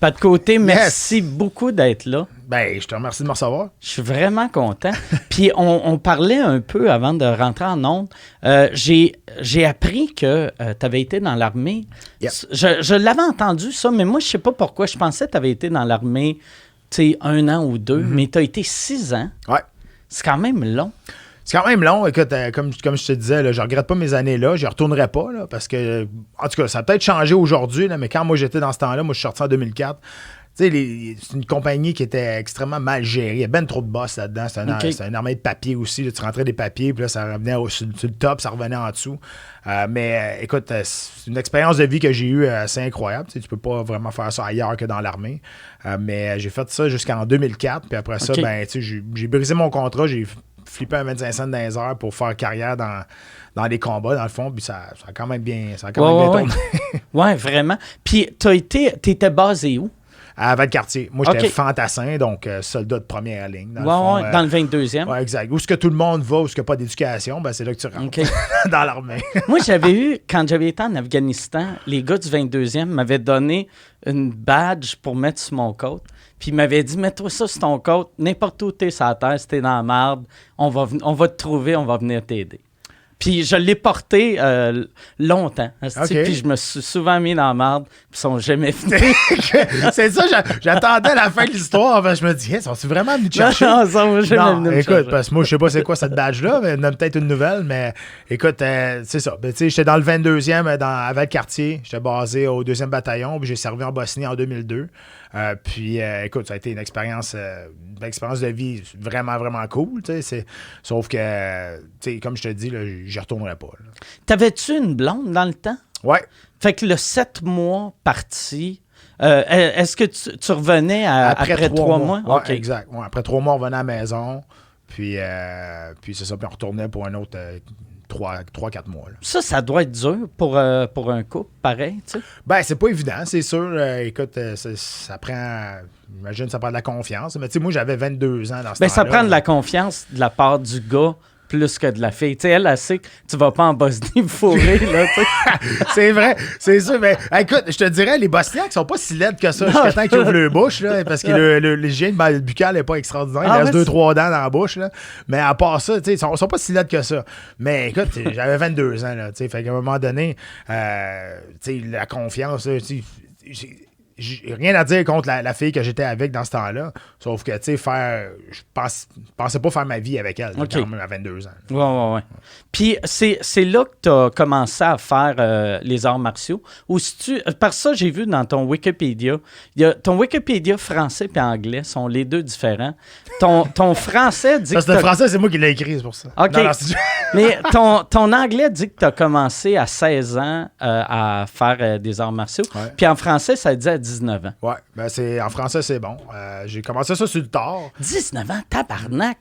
Pas de côté, merci beaucoup d'être là. Ben, je te remercie de me recevoir. Je suis vraiment content. Puis on parlait un peu avant de rentrer en ondes. J'ai appris que tu avais été dans l'armée. Yep. Je l'avais entendu, ça, mais moi, je sais pas pourquoi. Je pensais que tu avais été dans l'armée, tu sais, 1 an ou 2, mais tu as été 6 ans. Ouais. C'est quand même long. C'est quand même long. Écoute, comme je te disais, là, je regrette pas mes années là. Je ne retournerai pas, là, parce que, en tout cas, ça a peut-être changé aujourd'hui, là, mais quand moi j'étais dans ce temps-là, moi je suis sorti en 2004. Tu sais, c'est une compagnie qui était extrêmement mal gérée. Il y a ben trop de boss là-dedans. C'est une armée de papier aussi. Là. Tu rentrais des papiers, puis là, ça revenait sur le top, ça revenait en dessous. Mais écoute, c'est une expérience de vie que j'ai eue assez incroyable. Tu sais, tu peux pas vraiment faire ça ailleurs que dans l'armée. Mais j'ai fait ça jusqu'en 2004. Puis après ça, ben, tu sais, j'ai brisé mon contrat. J'ai flippé à 25 cents dans les heures pour faire carrière dans les combats, dans le fond. Puis ça a quand même bien, tourné. Ouais, vraiment. Puis t'étais basé où? À Valcartier. Moi, j'étais fantassin, donc soldat de première ligne. Dans le fond, dans le 22e. Oui, exact. Où est-ce que tout le monde va, où est-ce qu'il n'y a pas d'éducation, ben, c'est là que tu rentres dans l'armée. Moi, j'avais eu, quand j'avais été en Afghanistan, les gars du 22e m'avaient donné une badge pour mettre sur mon côte. Puis ils m'avaient dit, mets-toi ça sur ton côte, n'importe où tu es sur la terre, si tu es dans la marde, on va te trouver, on va venir t'aider. Puis je l'ai porté longtemps. Puis je me suis souvent mis dans la marde, puis ils sont jamais venus. C'est ça, j'attendais la fin de l'histoire. Ben, je me dis, sont-ils vraiment venus te chercher? Non, ils sont jamais venus me chercher. Écoute, parce que moi, je sais pas c'est quoi cette badge-là, mais il y en a peut-être une nouvelle, mais écoute, c'est ça. Ben, j'étais dans le 22e à Valcartier. J'étais basé au 2e bataillon, puis j'ai servi en Bosnie en 2002. Puis, écoute, ça a été une expérience de vie vraiment, vraiment cool. Sauf que, comme je te dis, là, j'y retournerai pas. Là. T'avais-tu une blonde dans le temps? Ouais. Fait que le 7 mois parti, est-ce que tu revenais après 3 mois? Ouais, okay. Exact. Ouais, après 3 mois, on revenait à la maison. Puis c'est ça, puis on retournait pour un autre 3-4 mois. Là. Ça doit être dur pour un couple, pareil, tu sais? Ben, c'est pas évident, c'est sûr. Écoute, ça prend... J'imagine ça prend de la confiance. Mais tu sais, moi, j'avais 22 ans dans ce temps-là. Ça prend de la confiance de la part du gars plus que de la fille. Tu sais, elle sait que tu vas pas en Bosnie me fourrer, là, tu sais. C'est vrai, c'est sûr. Mais écoute, je te dirais, les Bosniaques sont pas si laides que ça jusqu'à temps qu'ils ouvrent le bouche, là, parce que l'hygiène buccale n'est pas extraordinaire. Il reste 2-3 dents dans la bouche, là. Mais à part ça, tu sais, ils sont pas si laides que ça. Mais écoute, j'avais 22 ans, là, tu sais. Fait qu'à un moment donné, tu sais, la confiance, tu sais, j'ai rien à dire contre la fille que j'étais avec dans ce temps-là. Sauf que, tu sais, je pensais pas faire ma vie avec elle, quand même, à 22 ans. Ouais. Puis, c'est là que tu as commencé à faire les arts martiaux. Ou parce que ça, j'ai vu dans ton Wikipédia, ton Wikipédia français et anglais sont les deux différents. Ton français dit parce que le français, c'est moi qui l'ai écrit, c'est pour ça. OK. Non, mais ton anglais dit que tu as commencé à 16 ans à faire des arts martiaux. Ouais. Puis en français, ça dit à 19 ans. Ouais, ben en français, c'est bon. J'ai commencé ça sur le tard. 19 ans, tabarnak!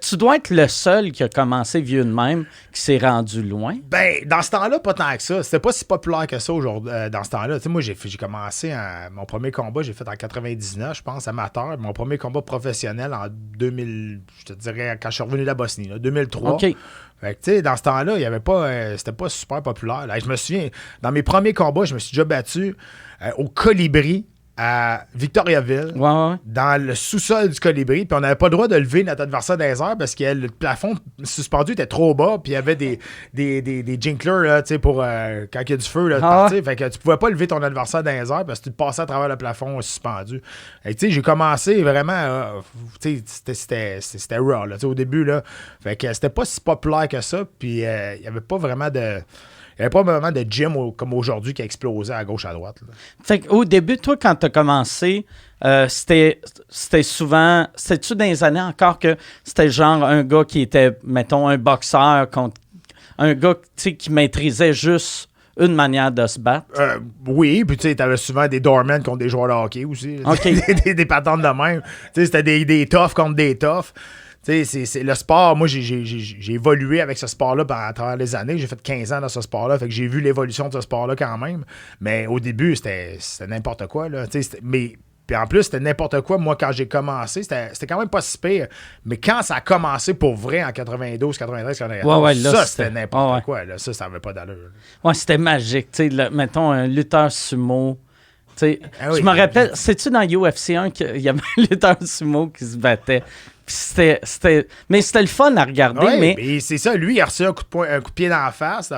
Tu dois être le seul qui a commencé vieux de même, qui s'est rendu loin. Ben, dans ce temps-là, pas tant que ça. C'était pas si populaire que ça aujourd'hui, dans ce temps-là. Tu sais, moi, j'ai commencé mon premier combat, j'ai fait en 99, je pense, amateur. Mon premier combat professionnel en 2000, je te dirais, quand je suis revenu de la Bosnie, là, 2003. OK. Fait que, tu sais, dans ce temps-là, il y avait pas, c'était pas super populaire. Là, je me souviens, dans mes premiers combats, je me suis déjà battu au Colibri à Victoriaville, dans le sous-sol du Colibri, puis on n'avait pas le droit de lever notre adversaire dans les airs parce que le plafond suspendu était trop bas, puis il y avait des jinklers là, pour quand il y a du feu là, partir. Fait que tu pouvais pas lever ton adversaire dans les airs parce que tu te passais à travers le plafond suspendu. Et tu sais, j'ai commencé vraiment, c'était raw là, au début là. Fait que c'était pas si populaire que ça, puis il y avait pas vraiment de... Il n'y avait pas vraiment de gym comme aujourd'hui qui a explosé à gauche, à droite. Là. Fait qu'au début, toi, quand tu as commencé, c'était souvent... C'était-tu dans les années encore que c'était genre un gars qui était, mettons, un boxeur contre un gars qui maîtrisait juste une manière de se battre? Oui, puis tu sais, t'avais souvent des doormen contre des joueurs de hockey aussi. Okay. des patentes de même. Tu sais, c'était des toughs contre des toughs. Tu sais, c'est le sport. Moi, j'ai évolué avec ce sport-là à travers les années. J'ai fait 15 ans dans ce sport-là. Fait que j'ai vu l'évolution de ce sport-là quand même. Mais au début, c'était n'importe quoi. Là. Puis en plus, c'était n'importe quoi. Moi, quand j'ai commencé, c'était quand même pas si pire. Mais quand ça a commencé pour vrai en 92, 93, 94, ça, c'était n'importe quoi. Là. Ça n'avait pas d'allure. Ouais, c'était magique. Mettons, un lutteur sumo. Oui, je me rappelle, sais-tu dans UFC 1 qu'il y avait un lutteur sumo qui se battait? Mais c'était le fun à regarder. Oui, mais c'est ça. Lui, il a reçu un coup de pied dans la face.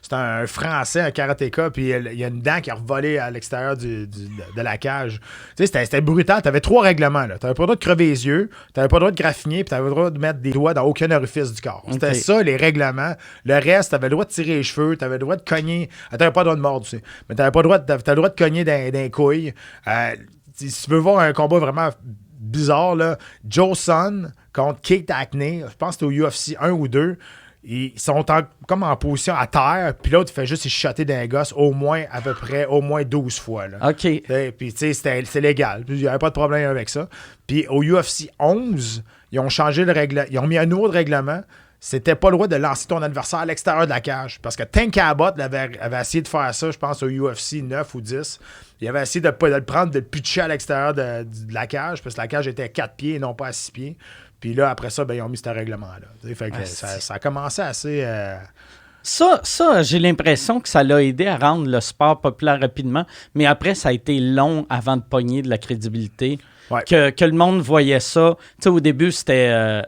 C'est un Français, un karatéka, puis il y a une dent qui a revolé à l'extérieur de la cage. Tu sais, c'était brutal. Tu avais 3 règlements. Tu n'avais pas le droit de crever les yeux, tu n'avais pas le droit de graffiner, puis tu avais le droit de mettre des doigts dans aucun orifice du corps. C'était ça, les règlements. Le reste, tu avais le droit de tirer les cheveux, tu avais le droit de cogner. Tu n'avais pas le droit de mordre, tu sais. Mais tu n'avais pas le droit de cogner dans les couilles. Si tu veux voir un combat vraiment bizarre, là, Joe Son contre Keith Hackney, je pense que c'était au UFC 1 ou 2, ils sont comme en position à terre, puis l'autre fait juste shotter d'un gosse au moins 12 fois. Là. OK. Puis tu sais, c'est légal, il n'y avait pas de problème avec ça. Puis au UFC 11, ils ont changé le règlement, ils ont mis un nouveau règlement. C'était pas le droit de lancer ton adversaire à l'extérieur de la cage. Parce que Tank Abbott avait essayé de faire ça, je pense, au UFC 9 ou 10. Il avait essayé de le prendre, de le pitcher à l'extérieur de la cage, parce que la cage était à 4 pieds et non pas à 6 pieds. Puis là, après ça, ils ont mis ce règlement-là. Fait que ça a commencé assez... Ça, j'ai l'impression que ça l'a aidé à rendre le sport populaire rapidement, mais après, ça a été long avant de pogner de la crédibilité. Ouais. Que le monde voyait ça. Tu sais, au début, c'était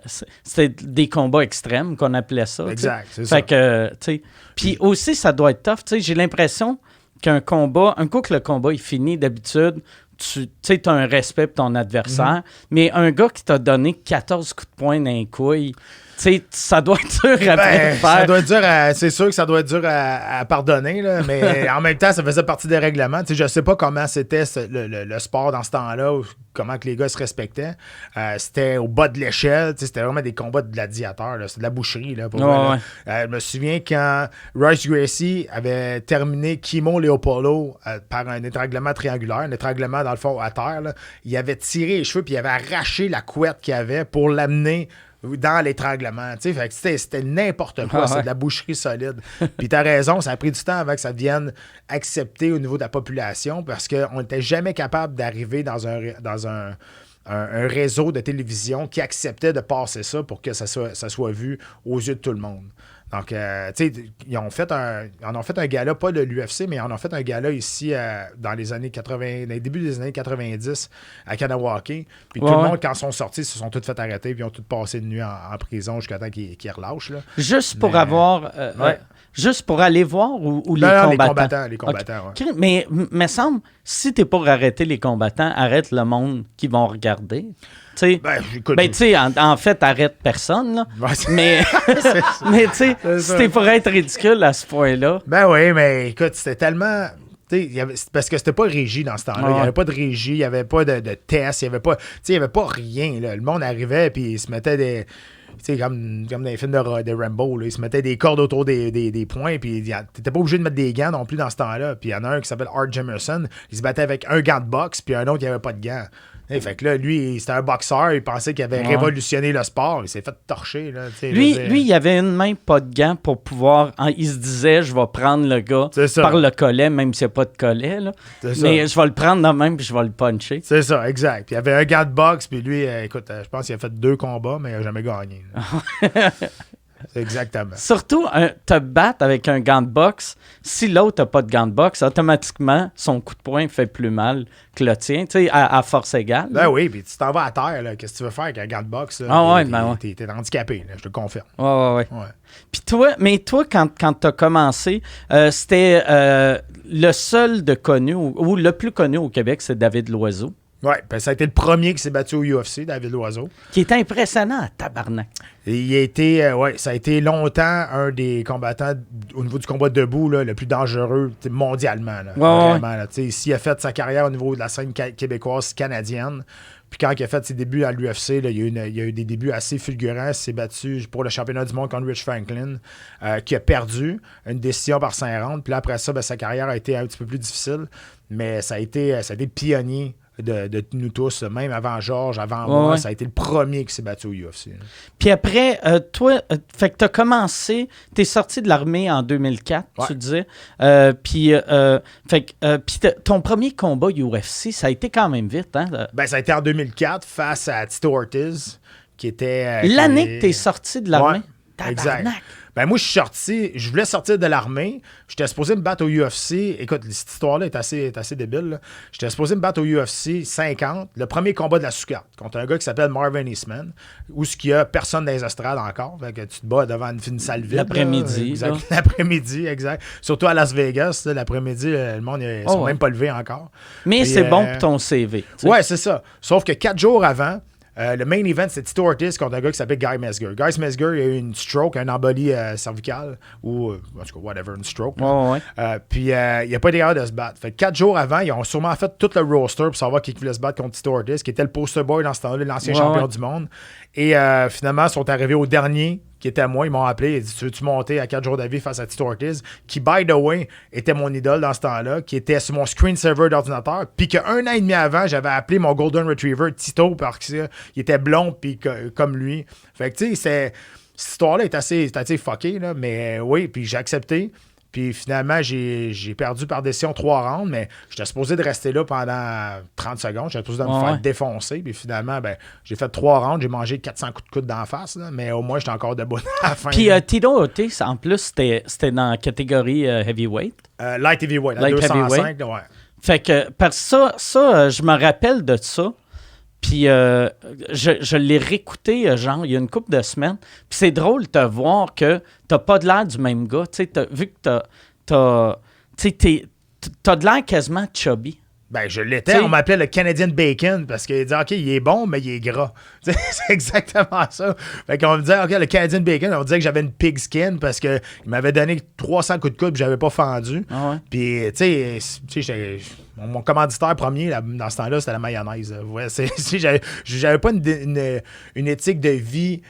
des combats extrêmes qu'on appelait ça. Exact, c'est ça. Fait que, tu sais. Puis aussi, ça doit être tough. Tu sais, j'ai l'impression qu'un combat, un coup que le combat est fini, d'habitude, tu as un respect pour ton adversaire, mais un gars qui t'a donné 14 coups de poing dans les couilles, ça doit être dur à faire. Ça doit être dur c'est sûr que ça doit être dur à pardonner, là, mais en même temps, ça faisait partie des règlements. Je sais pas comment c'était le sport dans ce temps-là, comment que les gars se respectaient. C'était au bas de l'échelle, c'était vraiment des combats de gladiateurs. C'était de la boucherie. Là, pour moi, là. Je me souviens quand Royce Gracie avait terminé Kimo Leopoldo par un étranglement triangulaire, un étranglement dans le fond à terre. Là, il avait tiré les cheveux puis il avait arraché la couette qu'il avait pour l'amener dans l'étranglement. Fait que c'était n'importe quoi. C'est de la boucherie solide. Puis t'as raison, ça a pris du temps avant que ça devienne accepté au niveau de la population parce qu'on n'était jamais capable d'arriver dans un réseau de télévision qui acceptait de passer ça pour que ça soit vu aux yeux de tout le monde. Donc, tu sais, ils en ont fait un gala, pas de l'UFC, mais ils en ont fait un gala ici dans les années 80, dans les débuts des années 90 à Kanawake. Puis tout le monde, quand ils sont sortis, se sont tous fait arrêter, puis ils ont tous passé une nuit en prison jusqu'à temps qu'ils relâchent. Là. Juste pour avoir... Juste pour aller voir ou les combattants? Les combattants, okay. Mais me semble, si t'es pour arrêter les combattants, arrête le monde qui vont regarder. En fait, arrête personne, là. Mais tu sais, si t'es pour être ridicule à ce point-là... Ben oui, mais écoute, c'était tellement... parce que c'était pas régi dans ce temps-là. Il n'y avait pas de régie, il n'y avait pas de test, il n'y avait pas rien. Là. Le monde arrivait et il se mettait des... Tu sais, comme dans les films de Rambo, là, ils se mettaient des cordes autour des poings, puis t'étais pas obligé de mettre des gants non plus dans ce temps-là. Puis il y en a un qui s'appelle Art Jemerson, il se battait avec un gant de boxe, puis un autre, il n'y avait pas de gants. Fait que là, lui, c'était un boxeur, il pensait qu'il avait révolutionné le sport, il s'est fait torcher. Là, lui, il avait une main, pas de gants pour pouvoir. Il se disait, je vais prendre le gars par le collet, même s'il n'y a pas de collet. Là. Mais je vais le prendre de même, puis je vais le puncher. C'est ça, exact. Puis il avait un gant de boxe, puis lui, écoute, je pense qu'il a fait 2 combats, mais il n'a jamais gagné. Exactement. Surtout, te battre avec un gant de boxe, si l'autre n'a pas de gant de boxe, automatiquement, son coup de poing fait plus mal que le tien, tu sais, à force égale. Ben oui, puis tu t'en vas à terre, là. Qu'est-ce que tu veux faire avec un gant de boxe? T'es handicapé, là, je te le confirme. Ouais. Puis toi, quand tu as commencé, c'était le seul de connu, ou le plus connu au Québec, c'est David Loiseau. Oui, ben ça a été le premier qui s'est battu au UFC, David Loiseau. Qui était impressionnant à tabarnak. Ça a été longtemps un des combattants au niveau du combat debout là, le plus dangereux mondialement. Là, vraiment, là. Ici, il a fait sa carrière au niveau de la scène québécoise canadienne. Puis quand il a fait ses débuts à l'UFC, là, il y a eu des débuts assez fulgurants. Il s'est battu pour le championnat du monde contre Rich Franklin, qui a perdu une décision par 5 rounds. Puis là, après ça, sa carrière a été un petit peu plus difficile. Mais ça a été pionnier de nous tous, même avant Georges, avant moi, ça a été le premier qui s'est battu au UFC. Là. Puis après, toi, fait que t'as commencé, t'es sorti de l'armée en 2004, tu disais. Puis ton premier combat UFC, ça a été quand même vite, hein? Ça a été en 2004 face à Tito Ortiz, qui était... L'année que t'es sorti de l'armée? Exact. Ben moi, je voulais sortir de l'armée. J'étais supposé me battre au UFC. Écoute, cette histoire-là est assez débile. Là. J'étais supposé me battre au UFC 50, le premier combat de la sous-carte, contre un gars qui s'appelle Marvin Eastman, où il n'y a personne dans les estrades encore. Fait que tu te bats devant une salle vide. L'après-midi. L'après-midi, exact. Surtout à Las Vegas, là, l'après-midi, le monde ne sont même pas levés encore. Mais c'est bon pour ton CV. T'sais. Ouais, c'est ça. Sauf que 4 jours avant, le main event, c'est Tito Ortiz contre un gars qui s'appelle Guy Mezger. Guy Mezger, il a eu une stroke, un embolie cervicale, ou, en tout cas, whatever, une stroke. Puis, il n'a pas été capable de se battre. Fait que 4 jours avant, ils ont sûrement fait tout le roster pour savoir qui voulait se battre contre Tito Ortiz, qui était le poster boy dans ce temps-là, l'ancien champion du monde. Et finalement, ils sont arrivés au dernier, qui était à moi. Ils m'ont appelé. Ils ont dit, tu veux-tu monter à 4 jours d'avis face à Tito Ortiz, qui, by the way, était mon idole dans ce temps-là, qui était sur mon screensaver d'ordinateur. Puis qu'un an et demi avant, j'avais appelé mon Golden Retriever Tito parce qu'il était blond puis comme lui. Fait que, tu sais, cette histoire-là est assez fuckée, là, mais oui, puis j'ai accepté. Puis finalement, j'ai perdu par décision 3 rounds, mais j'étais supposé de rester là pendant 30 secondes. J'étais supposé de me faire défoncer. Puis finalement, j'ai fait 3 rounds. J'ai mangé 400 coups de coude d'en face, là, mais au moins, j'étais encore debout à la fin. Puis Tito Ortiz, en plus, c'était dans la catégorie heavyweight. Light heavyweight, à 205, ouais. Fait que, parce que ça, je me rappelle de ça. Puis je l'ai réécouté, genre, il y a une couple de semaines. Puis c'est drôle de te voir que t'as pas de l'air du même gars. Tu sais, vu que t'as de l'air quasiment chubby. Ben, je l'étais. On m'appelait le Canadian Bacon parce qu'il dit, OK, il est bon, mais il est gras. C'est exactement ça. Fait qu'on me disait, OK, le Canadian Bacon, on disait que j'avais une pig skin parce qu'il m'avait donné 300 coups de coude et j'avais pas fendu. Puis, tu sais, mon commanditaire premier, là, dans ce temps-là, c'était la mayonnaise. Ouais, j'avais pas une éthique de vie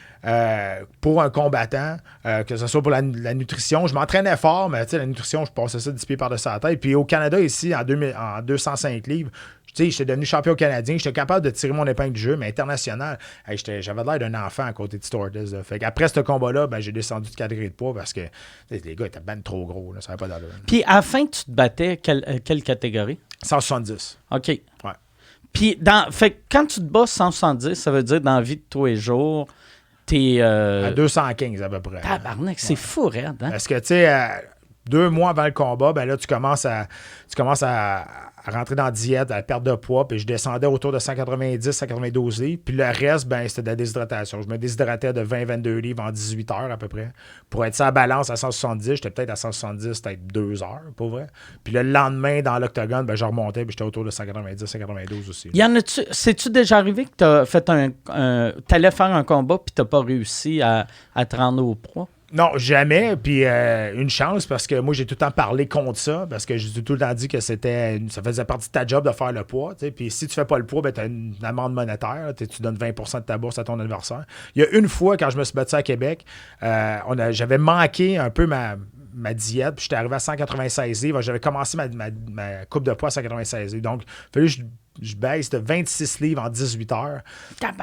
pour un combattant, que ce soit pour la nutrition. Je m'entraînais fort, mais la nutrition, je passais ça 10 pieds par-dessus la tête. Puis au Canada, ici, en 205 livres, j'étais devenu champion canadien. J'étais capable de tirer mon épingle du jeu, mais international, j'avais l'air d'un enfant à côté de Tito Ortiz. Fait qu'après ce combat-là, j'ai descendu de 4 degrés de poids parce que les gars étaient ben trop gros. Là, ça n'avait pas d'allure. Puis à la fin, tu te battais quelle catégorie? 170. OK. Ouais. Puis fait que quand tu te bats 170, ça veut dire dans la vie de tous les jours, t'es... À 215 à peu près. Tabarnak, c'est fou, raide, hein? Parce que, tu sais, 2 mois avant le combat, là, tu commences à rentrer dans la diète, à la perte de poids, puis je descendais autour de 190, 192 livres. Puis le reste, c'était de la déshydratation. Je me déshydratais de 20-22 livres en 18 heures à peu près. Pour être ça à balance à 170, j'étais peut-être à 170, peut-être 2 heures, pour vrai. Puis le lendemain, dans l'octogone, je remontais, puis j'étais autour de 190, 192 aussi. C'est-tu déjà arrivé que t'as fait t'allais faire un combat, puis t'as pas réussi à te rendre au poids? Non, jamais. Puis une chance parce que moi, j'ai tout le temps parlé contre ça parce que j'ai tout le temps dit que ça faisait partie de ta job de faire le poids. T'sais. Puis si tu fais pas le poids, tu as une amende monétaire. Tu donnes 20% de ta bourse à ton adversaire. Il y a une fois, quand je me suis battu à Québec, j'avais manqué un peu ma diète. Puis j'étais arrivé à 196 livres. J'avais commencé ma coupe de poids à 196 livres. Donc, il fallait que je baisse de 26 livres en 18 heures.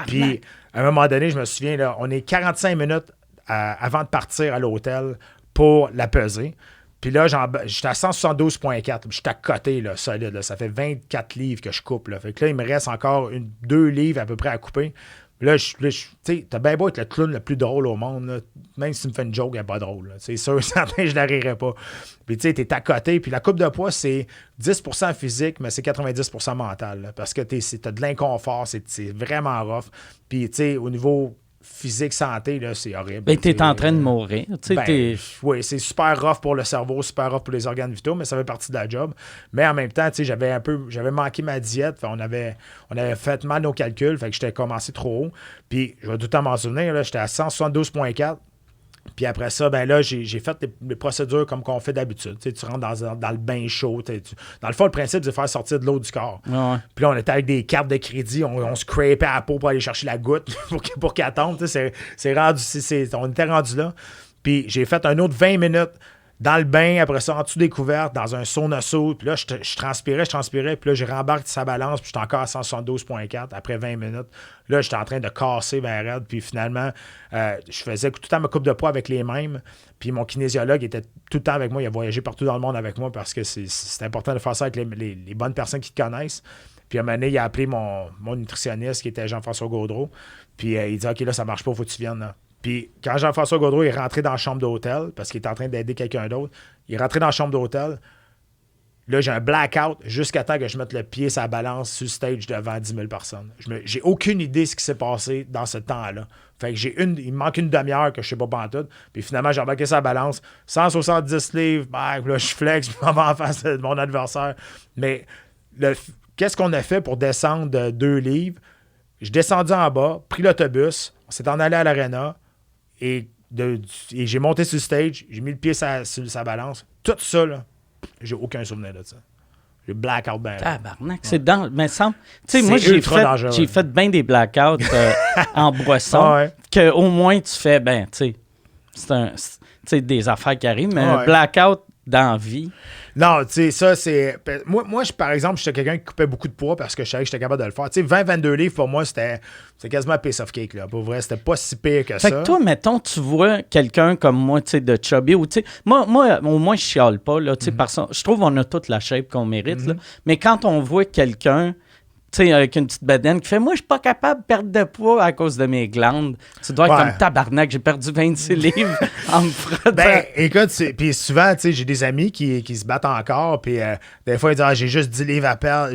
Puis à un moment donné, je me souviens, là, on est 45 minutes avant de partir à l'hôtel pour la peser. Puis là, j'étais à 172,4. J'étais à côté, là, solide. Là. Ça fait 24 livres que je coupe. Là. Fait que là, il me reste encore 2 livres à peu près à couper. Puis là, tu sais, t'as bien beau être le clown le plus drôle au monde. Là. Même si tu me fais une joke, elle n'est pas drôle. Là. C'est sûr, certain, je ne la rirai pas. Puis tu sais, t'es à côté. Puis la coupe de poids, c'est 10% physique, mais c'est 90% mental. Là, parce que t'as de l'inconfort. C'est vraiment rough. Puis tu sais, au niveau physique, santé, là, c'est horrible. Ben, t'es en train de mourir. Oui, c'est super rough pour le cerveau, super rough pour les organes vitaux, mais ça fait partie de la job. Mais en même temps, j'avais manqué ma diète. On avait fait mal nos calculs, fait que j'étais commencé trop haut. Puis, je vais tout le temps m'en souvenir, là, j'étais à 172,4. Puis après ça, là, j'ai fait les procédures comme qu'on fait d'habitude. Tu rentres dans le bain chaud. Dans le fond, le principe, c'est de faire sortir de l'eau du corps. Ouais. Puis là, on était avec des cartes de crédit. On scrapait à la peau pour aller chercher la goutte pour qu'elle tombe. On était rendu là. Puis j'ai fait un autre 20 minutes dans le bain, après ça, en dessous des couvertes, dans un sauna saut. Puis là, je transpirais. Puis là, j'ai rembarqué sa balance. Puis j'étais encore à 172,4 après 20 minutes. Là, j'étais en train de casser vers raide. Puis finalement, je faisais tout le temps ma coupe de poids avec les mêmes. Puis mon kinésiologue était tout le temps avec moi. Il a voyagé partout dans le monde avec moi parce que c'est important de faire ça avec les bonnes personnes qui te connaissent. Puis à un moment donné, il a appelé mon nutritionniste qui était Jean-François Gaudreau. Puis il dit « OK, là, ça marche pas, faut que tu viennes. » Puis quand Jean-François Gaudreau est rentré dans la chambre d'hôtel, parce qu'il était en train d'aider quelqu'un d'autre, il est rentré dans la chambre d'hôtel. Là, j'ai un blackout jusqu'à temps que je mette le pied sur la balance sur le stage devant 10 000 personnes. J'ai aucune idée de ce qui s'est passé dans ce temps-là. Fait que il me manque une demi-heure que je sais pas pantoute. Puis finalement, j'ai embarqué sur la balance. 170 livres, là, je flex, je m'en vais en face de mon adversaire. Mais qu'est-ce qu'on a fait pour descendre de 2 livres? Je descendu en bas, pris l'autobus, on s'est en allé à l'aréna et j'ai monté sur le stage, j'ai mis le pied sur sa balance. Tout ça, là. J'ai aucun souvenir de ça. J'ai blackout bien. Tabarnak, c'est dans. Mais semble. Tu sais, moi, j'ai fait bien des blackouts en boisson. Que au moins, tu fais, tu sais, c'est des affaires qui arrivent, mais un blackout dans la vie. Non, tu sais, ça, c'est. Moi, par exemple, j'étais quelqu'un qui coupait beaucoup de poids parce que je savais que j'étais capable de le faire. Tu sais, 20-22 livres, pour moi, c'était quasiment un piece of cake, là. Pour vrai, c'était pas si pire que ça. Fait que toi, mettons, tu vois quelqu'un comme moi, tu sais, de chubby, ou tu sais, moi, au moins, je chiale pas, là, tu sais, parce que je trouve qu'on a toute la shape qu'on mérite, là. Mais quand on voit quelqu'un, tu sais, avec une petite bedaine qui fait « Moi, je suis pas capable de perdre de poids à cause de mes glandes. » Tu dois être comme tabarnak, j'ai perdu 26 livres en me frottant. Écoute, puis souvent, tu sais, j'ai des amis qui se battent encore, puis des fois, ils disent « j'ai juste 10 livres à perdre. »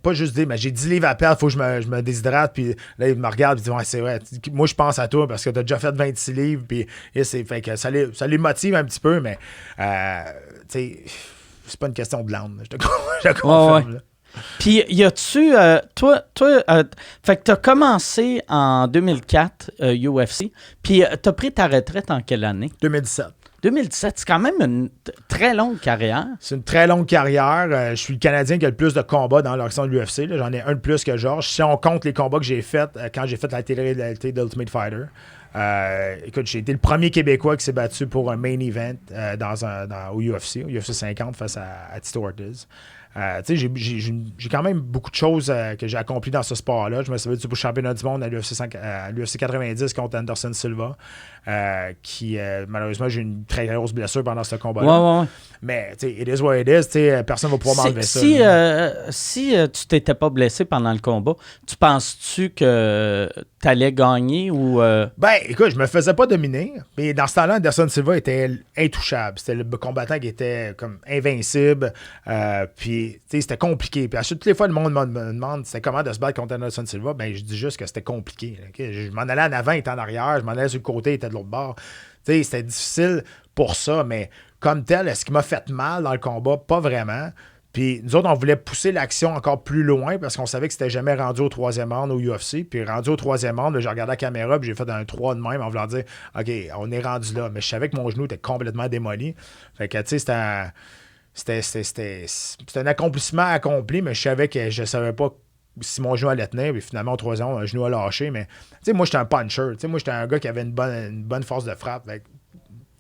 Pas juste 10, mais j'ai 10 livres à perdre, faut que je me déshydrate, puis là, ils me regardent, puis ils disent « Ouais, c'est vrai. Moi, je pense à toi parce que t'as déjà fait 26 livres, puis fait que ça les motive un petit peu, mais, tu sais, c'est pas une question de langue, je te confirme, là. Puis, y a-tu, toi, fait que t'as commencé en 2004 UFC, puis t'as pris ta retraite en quelle année? 2017. 2017, c'est quand même une très longue carrière. C'est une très longue carrière. Je suis le Canadien qui a le plus de combats dans l'horizon de l'UFC. J'en ai un de plus que Georges. Si on compte les combats que j'ai faits quand j'ai fait la télé-réalité d'Ultimate Fighter. Écoute, j'ai été le premier Québécois qui s'est battu pour un main event au UFC 50 face à Tito Ortiz. Tu sais, j'ai quand même beaucoup de choses que j'ai accomplies dans ce sport-là. Je me suis battu pour le championnat du monde à l'UFC 90 contre Anderson Silva, qui, malheureusement, j'ai eu une très grosse blessure pendant ce combat-là. Ouais. Mais, tu sais, it is what it is. Personne ne va pouvoir m'enlever ça. Si tu t'étais pas blessé pendant le combat, tu penses-tu que tu allais gagner ou... Écoute, je me faisais pas dominer, mais dans ce temps-là, Anderson Silva était intouchable. C'était le combattant qui était comme invincible, puis, tu sais, c'était compliqué. Puis, à toutes les fois, le monde me demande c'était comment de se battre contre Anderson Silva. Je dis juste que c'était compliqué. Okay? Je m'en allais en avant, il était en arrière. Je m'en allais sur le côté, il était de l'autre bord. Tu sais, c'était difficile pour ça, mais comme tel, est-ce qu'il m'a fait mal dans le combat? Pas vraiment. Puis nous autres, on voulait pousser l'action encore plus loin parce qu'on savait que c'était jamais rendu au 3e round au UFC. Puis rendu au 3e round, j'ai regardé la caméra puis j'ai fait un 3 de même en voulant dire « OK, on est rendu là ». Mais je savais que mon genou était complètement démoli. Fait que, tu sais, c'était un accomplissement accompli, mais je savais que je savais pas si mon genou allait tenir. Puis finalement, au 3e round, un genou a lâché. Mais, tu sais, moi, j'étais un puncher. Tu sais, moi, j'étais un gars qui avait une bonne force de frappe. Fait que,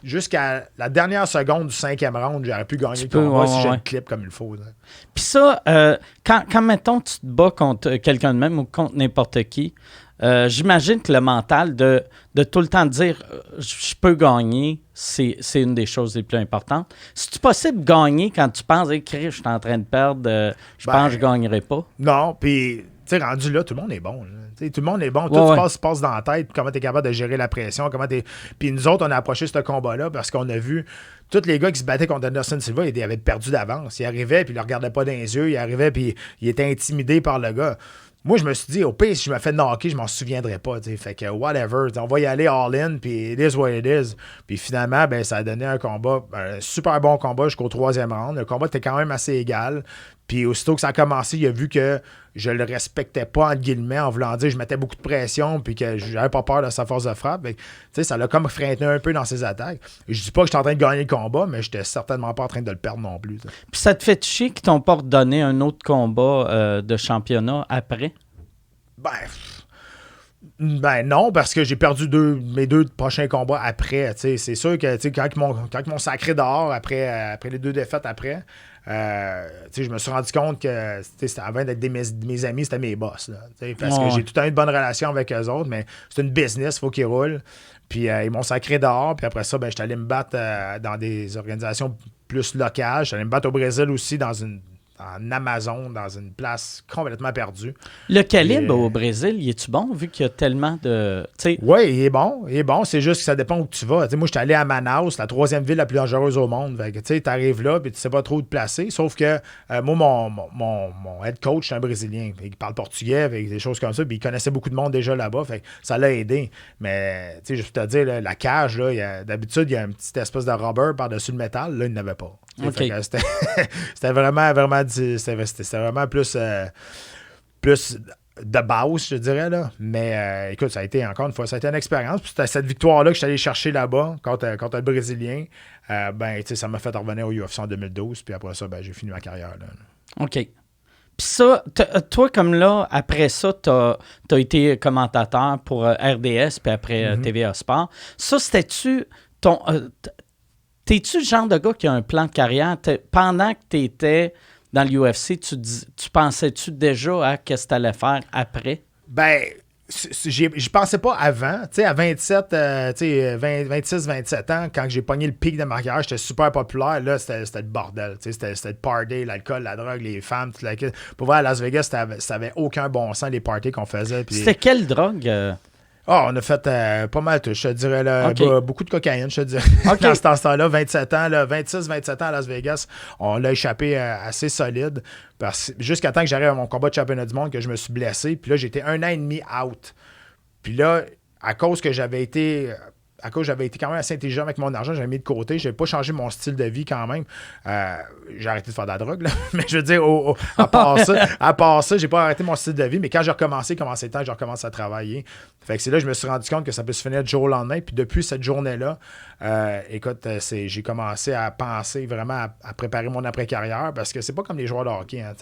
jusqu'à la dernière seconde du 5e round, j'aurais pu gagner le combat si j'ai le clip comme il faut. Puis ça, quand, mettons, tu te bats contre quelqu'un de même ou contre n'importe qui, j'imagine que le mental de tout le temps dire « je peux gagner », c'est une des choses les plus importantes. C'est-tu possible de gagner quand tu penses « je suis en train de perdre, je pense que je ne gagnerai pas ». Non, puis... Tu sais, rendu là, tout le monde est bon. Tout le monde est bon. Tout se passe dans la tête. Comment tu es capable de gérer la pression. Puis nous autres, on a approché ce combat-là parce qu'on a vu tous les gars qui se battaient contre Anderson Silva, ils avaient perdu d'avance. Ils arrivaient, puis ils ne le regardaient pas dans les yeux. Ils arrivaient, puis ils étaient intimidés par le gars. Moi, je me suis dit, au pire, si je me fais knocker, je m'en souviendrai pas. T'sais. Fait que, whatever. On va y aller all-in, puis it is what it is. Puis finalement, ça a donné un combat, un super bon combat jusqu'au 3e round. Le combat était quand même assez égal. Puis aussitôt que ça a commencé, il a vu que je le respectais pas, entre guillemets, en voulant dire je mettais beaucoup de pression puis que j'avais pas peur de sa force de frappe. Fait, ça l'a comme freiné un peu dans ses attaques. Je dis pas que j'étais en train de gagner le combat, mais j'étais certainement pas en train de le perdre non plus. T'sais. Puis ça te fait chier qu'ils t'ont pas redonné un autre combat de championnat après? Ben non, parce que j'ai perdu mes 2 prochains combats après. C'est sûr que quand ils m'ont sacré dehors après les 2 défaites après, je me suis rendu compte que avant d'être mes amis, c'était mes boss. Là, parce que j'ai tout le temps eu de bonnes relations avec eux autres, mais c'est une business, il faut qu'ils roulent. Puis ils m'ont sacré dehors, puis après ça, j'étais allé me battre dans des organisations plus locales. J'étais allé me battre au Brésil aussi dans une en Amazon, dans une place complètement perdue. Le calibre au Brésil, il est-tu bon, vu qu'il y a tellement de... Oui, il est bon. C'est juste que ça dépend où tu vas. T'sais, moi, je suis allé à Manaus, la 3e ville la plus dangereuse au monde. Tu arrives là, puis tu sais pas trop où te placer. Sauf que moi, mon head coach, c'est un Brésilien. Il parle portugais, avec des choses comme ça. Puis il connaissait beaucoup de monde déjà là-bas. Fait que ça l'a aidé. Mais, je peux te dire, là, la cage, là, d'habitude, il y a une petite espèce de rubber par-dessus le métal. Là, il n'avait pas. Okay. C'était vraiment plus de base, je te dirais. Là. Mais écoute, ça a été, encore une fois, ça a été une expérience. Puis c'était cette victoire-là que je suis allé chercher là-bas contre le Brésilien. Ça m'a fait revenir au UFC en 2012. Puis après ça, j'ai fini ma carrière. Là. OK. Puis ça, toi, comme là, après ça, t'as été commentateur pour RDS, puis après TVA Sport. Ça, c'était-tu ton... T'es-tu le genre de gars qui a un plan de carrière? Pendant que tu étais dans l'UFC, tu pensais-tu déjà à qu'est-ce que tu allais faire après? Ben, j'y pensais pas avant. Tu sais, à 26-27 ans, quand j'ai pogné le pic de ma carrière, j'étais super populaire. Là, c'était le bordel. C'était le party, l'alcool, la drogue, les femmes, tout la... Pour voir, à Las Vegas, ça avait aucun bon sens, les parties qu'on faisait. Puis... C'était quelle drogue? On a fait pas mal tout, je te dirais. Là, beaucoup de cocaïne, je te dirais. Dans ce temps-là, 26-27 ans à Las Vegas, on l'a échappé assez solide. Jusqu'à temps que j'arrive à mon combat de championnat du monde, que je me suis blessé. Puis là, j'étais 1 an et demi out. Puis là, à cause j'avais été quand même assez intelligent avec mon argent, j'avais mis de côté, je n'avais pas changé mon style de vie quand même. J'ai arrêté de faire de la drogue, là. Mais je veux dire, à part ça, j'ai pas arrêté mon style de vie, mais quand j'ai recommencé, le temps, j'ai recommencé à travailler. Fait que c'est là que je me suis rendu compte que ça peut se finir du jour au lendemain. Puis depuis cette journée-là, écoute, j'ai commencé à penser vraiment à préparer mon après-carrière parce que c'est pas comme les joueurs de hockey. Hein.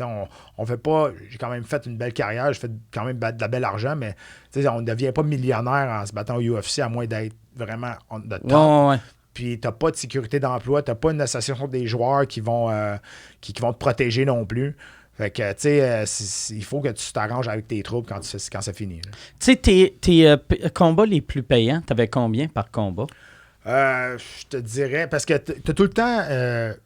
On fait pas. J'ai quand même fait une belle carrière, j'ai fait quand même de la belle argent, mais on ne devient pas millionnaire en se battant au UFC à moins d'être vraiment de temps. Ouais. Puis t'as pas de sécurité d'emploi, t'as pas une association des joueurs qui vont te protéger non plus. Fait que, tu sais, il faut que tu t'arranges avec tes troupes quand c'est fini. Tu sais, tes combats les plus payants, t'avais combien par combat? Je te dirais, parce que tu as tout le temps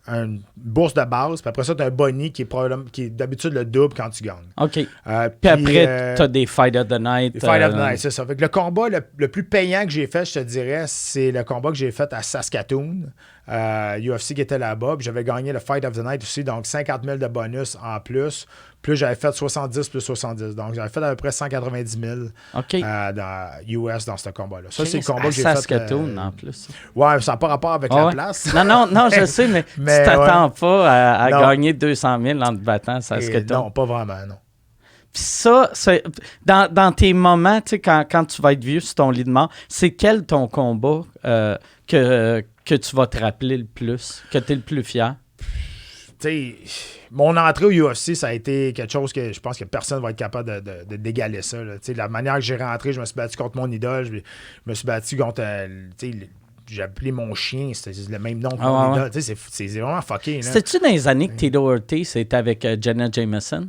une bourse de base, puis après ça, tu as un boni qui est d'habitude le double quand tu gagnes. OK. Puis après, tu as des Fight of the Night. Des Fight of the Night, c'est ça. Fait que le combat le plus payant que j'ai fait, je te dirais, c'est le combat que j'ai fait à Saskatoon. UFC qui était là-bas, puis j'avais gagné le Fight of the Night aussi, donc 50 000 de bonus en plus. Plus j'avais fait 70 plus 70. Donc j'avais fait à peu près 190 000 dans US dans ce combat-là. Ça, c'est le combat que j'ai fait. Saskatoon en plus. Ouais, ça n'a pas rapport avec la place. Non, je sais, mais tu t'attends pas à gagner 200 000 en te battant Saskatoon. Non, pas vraiment, non. Puis ça, dans tes moments, tu sais, quand tu vas être vieux sur ton lit de mort, c'est quel ton combat que tu vas te rappeler le plus, que tu es le plus fier? Tu sais, mon entrée au UFC, ça a été quelque chose que je pense que personne va être capable d'égaler ça. Là. La manière que j'ai rentré, je me suis battu contre mon idole, je me suis battu contre... j'ai appelé mon chien, c'était le même nom que mon idole. C'est vraiment fucké. C'était-tu dans les années que Tito Ortiz était avec Jenna Jameson?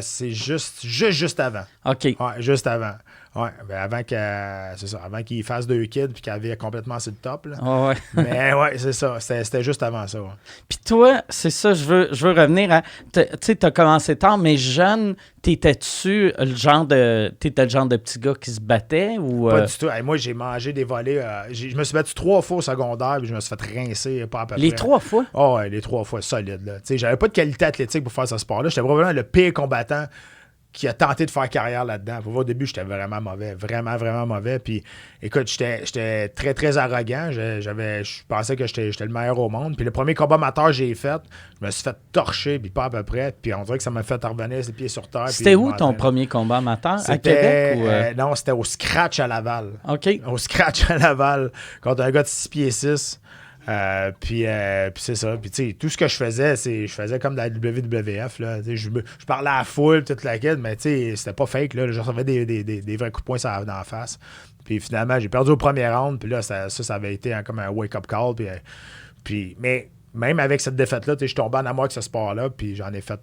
C'est juste avant. OK. Ouais, juste avant. Ouais, avant qu'il fasse 2 kids puis qu'il avait complètement sur le top. Là. Ouais. Mais ouais, c'est ça. C'était juste avant ça. Ouais. Puis toi, c'est ça, je veux revenir à... Tu sais, t'as commencé tard, mais jeune, t'étais-tu le genre de petit gars qui se battait ou... Pas du tout. Hey, moi, j'ai mangé des volets. Je me suis battu 3 fois au secondaire puis je me suis fait rincer pas à peu près. Les 3 fois? Oh, ouais, les 3 fois, solide. Là. J'avais pas de qualité athlétique pour faire ce sport-là. J'étais probablement le pire combattant qui a tenté de faire carrière là-dedans. Pour voir, au début, j'étais vraiment mauvais. Vraiment, vraiment mauvais. Puis, écoute, j'étais très, très arrogant. Je pensais que j'étais le meilleur au monde. Puis, le premier combat amateur que j'ai fait, je me suis fait torcher, puis pas à peu près. Puis, on dirait que ça m'a fait revenir les pieds sur terre. C'était où ton premier combat amateur? À Québec? Ou non, c'était au Scratch à Laval. OK. Au Scratch à Laval, contre un gars de 6 pieds 6. Puis c'est ça. Puis tu sais, tout ce que je faisais, je faisais comme de la WWF. Là. Je parlais à la foule, toute la quête, mais tu sais, c'était pas fake. Là. Je recevais des vrais coups de poing dans la face. Puis finalement, j'ai perdu au premier round. Puis là, ça avait été comme un wake-up call. Mais même avec cette défaite-là, je suis tombé en amour avec ce sport-là. Puis j'en ai fait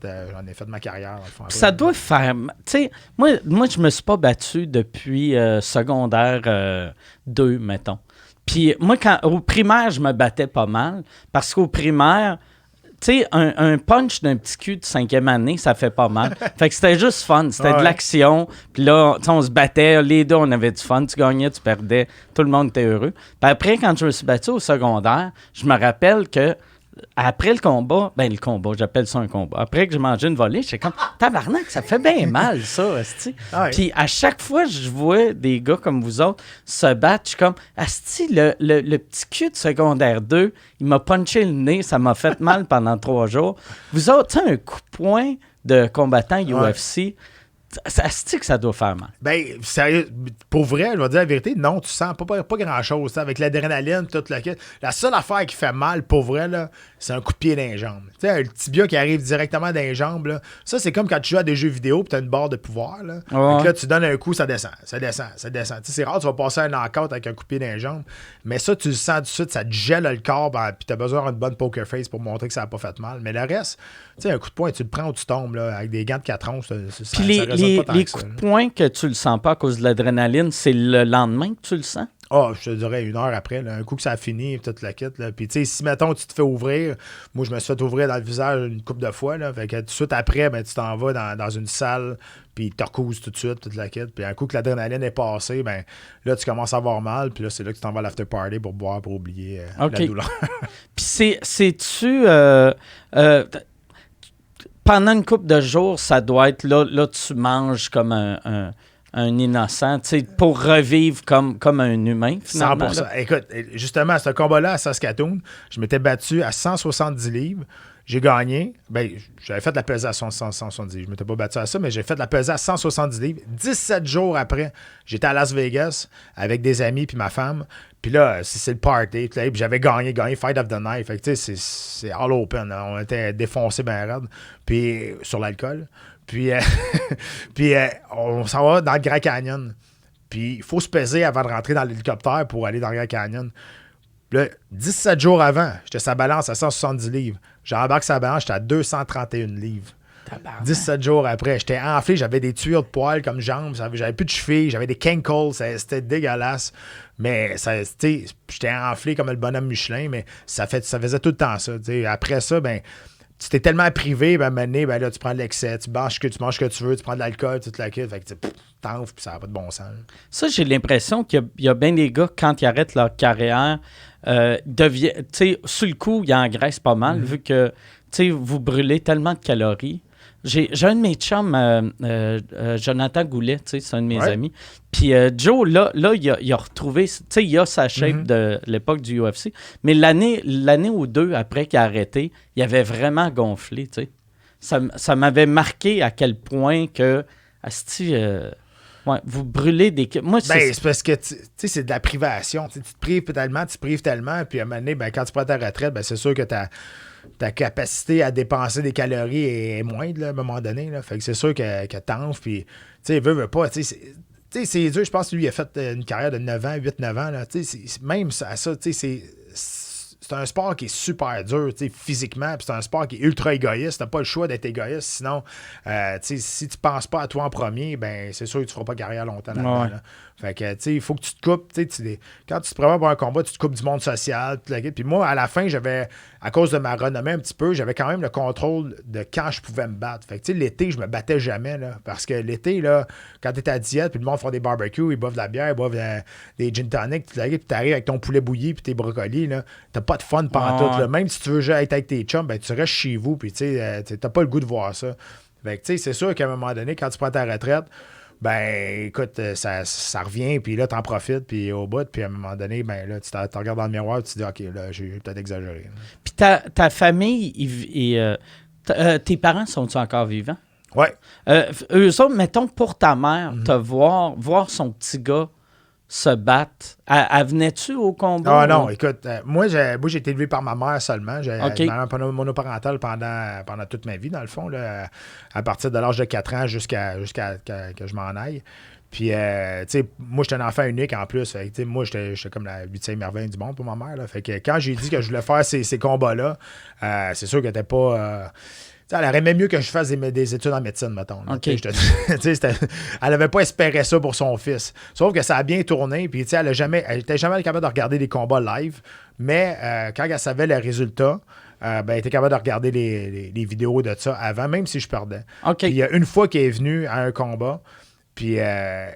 ma carrière. Ça doit faire... Tu sais, moi, je me suis pas battu depuis secondaire 2, mettons. Puis moi, au primaire, je me battais pas mal parce qu'au primaire, sais, un punch d'un petit cul de 5e année, ça fait pas mal. Fait que c'était juste fun. C'était de l'action. Puis là, on se battait. Les deux, on avait du fun. Tu gagnais, tu perdais. Tout le monde était heureux. Puis après, quand je me suis battu au secondaire, je me rappelle que après le combat, j'appelle ça un combat. Après que j'ai mangé une volée, j'étais comme, tabarnak, ça fait bien mal, ça, asti. Puis à chaque fois que je vois des gars comme vous autres se battre, je suis comme, asti, le petit cul de secondaire 2, il m'a punché le nez, ça m'a fait mal pendant 3 jours. Vous autres, tu sais, un coup de poing de combattant UFC, asti que ça doit faire mal. Ben, sérieux, pour vrai, je vais dire la vérité, non, tu sens pas grand-chose. T'sais, avec l'adrénaline, toute la seule affaire qui fait mal, pour vrai, là, c'est un coup de pied dans les jambes. Tu sais, le tibia qui arrive directement dans les jambes, là, ça, c'est comme quand tu joues à des jeux vidéo et tu as une barre de pouvoir. Là. Donc là, tu donnes un coup, ça descend. C'est rare, tu vas passer un knockout avec un coup de pied dans les jambes, mais ça, tu le sens tout de suite, ça te gèle le corps, puis tu as besoin d'une bonne poker face pour montrer que ça n'a pas fait mal. Mais le reste, tu sais, un coup de poing, tu le prends ou tu tombes là, avec des gants de 4 onces. Puis les coups de poing que tu le sens pas à cause de l'adrénaline, c'est le lendemain que tu le sens? Je te dirais 1 heure après, là, un coup que ça a fini, toute la kit. Puis, tu sais, si, mettons, tu te fais ouvrir, moi, je me suis fait ouvrir dans le visage une couple de fois, là, fait que tout de suite après, ben, tu t'en vas dans une salle, puis tu te recouses tout de suite, toute la kit. Puis, un coup que l'adrénaline est passée, ben, là, tu commences à avoir mal, puis là, c'est là que tu t'en vas à l'after party pour boire, pour oublier la douleur. Puis, c'est-tu... pendant une couple de jours, ça doit être là tu manges comme un innocent, tu sais, pour revivre comme un humain, finalement. 100%. Écoute, justement, à ce combat-là à Saskatoon, je m'étais battu à 170 livres. J'ai gagné. Ben, j'avais fait de la pesée à 170. Je ne m'étais pas battu à ça, mais j'ai fait de la pesée à 170 livres. 17 jours après, j'étais à Las Vegas avec des amis puis ma femme. Puis là, c'est le party. Puis j'avais gagné Fight of the Night. Fait que tu sais, c'est all open. Hein. On était défoncés bien raide. Puis sur l'alcool. Puis, on s'en va dans le Grand Canyon. Puis il faut se peser avant de rentrer dans l'hélicoptère pour aller dans le Grand Canyon. Puis là, 17 jours avant, j'étais sa balance à 170 livres. J'embarque sa balance, j'étais à 231 livres. Tabarnak. 17 jours après, j'étais enflé, j'avais des tuyaux de poils comme jambes, j'avais plus de chevilles, j'avais des cankles, c'était dégueulasse. Mais j'étais enflé comme le bonhomme Michelin, mais ça faisait tout le temps ça. T'sais. Après ça, ben, tu t'es tellement privé, ben, maintenant, ben, là, tu prends de l'excès, tu manges ce que tu veux, tu prends de l'alcool, toute la quête, fait que t'enfles, puis ça n'a pas de bon sens. Ça, j'ai l'impression qu'il y a bien des gars, quand ils arrêtent leur carrière, sur le coup, ils engraissent pas mal, vu que vous brûlez tellement de calories. J'ai un de mes chums, Jonathan Goulet, c'est un de mes amis. Puis Joe, là il a retrouvé, il a sa shape de l'époque du UFC, mais l'année ou 2 après qu'il a arrêté, il avait vraiment gonflé, Ça m'avait marqué à quel point que, vous brûlez des... Moi, c'est parce que, c'est de la privation. Tu te prives tellement, puis à un moment donné, ben, quand tu prends ta retraite, ben, c'est sûr que ta capacité à dépenser des calories est moindre, là, à un moment donné. Là. Fait que c'est sûr que t'enfles, puis, tu sais, veut pas, c'est dur. Je pense que lui, il a fait une carrière de 8-9 ans, là. Même à ça, c'est un sport qui est super dur, physiquement, puis c'est un sport qui est ultra égoïste. T'as pas le choix d'être égoïste, sinon, si tu penses pas à toi en premier, ben c'est sûr que tu feras pas carrière longtemps là-dedans. Là. Fait que, il faut que tu te coupes. Quand tu te prépares pour un combat, tu te coupes du monde social. Puis moi, à la fin, j'avais, à cause de ma renommée un petit peu, j'avais quand même le contrôle de quand je pouvais me battre. Fait que, l'été, je me battais jamais. Là, parce que l'été, là, quand tu es à diète, puis le monde fait des barbecues, ils boivent de la bière, ils boivent des gin tonic, puis tu arrives avec ton poulet bouilli puis tes brocolis, là, t'as pas de fun pantoute. Là. Même si tu veux juste être avec tes chums, ben, tu restes chez vous, puis t'as pas le goût de voir ça. Fait que, c'est sûr qu'à un moment donné, quand tu prends ta retraite, ben, écoute, ça revient, puis là, t'en profites, puis au bout, puis à un moment donné, ben là, tu regardes dans le miroir, tu te dis, OK, là, j'ai peut-être exagéré. Puis ta famille, tes parents sont-ils encore vivants? Oui. Eux autres, mettons, pour ta mère, te voir son petit gars se battre, elle venait-tu au combat? Ah non, écoute, moi, j'ai été élevé par ma mère seulement. J'ai une mère monoparentale pendant toute ma vie, dans le fond, là, à partir de l'âge de 4 ans jusqu'à que je m'en aille. Puis, tu sais, moi, j'étais un enfant unique en plus. Fait que, moi, j'étais comme la 8e merveille du monde pour ma mère. Là. Fait que quand j'ai dit que je voulais faire ces combats-là, c'est sûr qu'elle n'était pas... elle aurait aimé mieux que je fasse des études en médecine, mettons. Okay. Elle n'avait pas espéré ça pour son fils. Sauf que ça a bien tourné. Puis elle n'était jamais capable de regarder des combats live. Mais quand elle savait les résultats, il était capable de regarder les vidéos de ça avant, même si je perdais. OK. Puis il y a une fois qu'il est venu à un combat, puis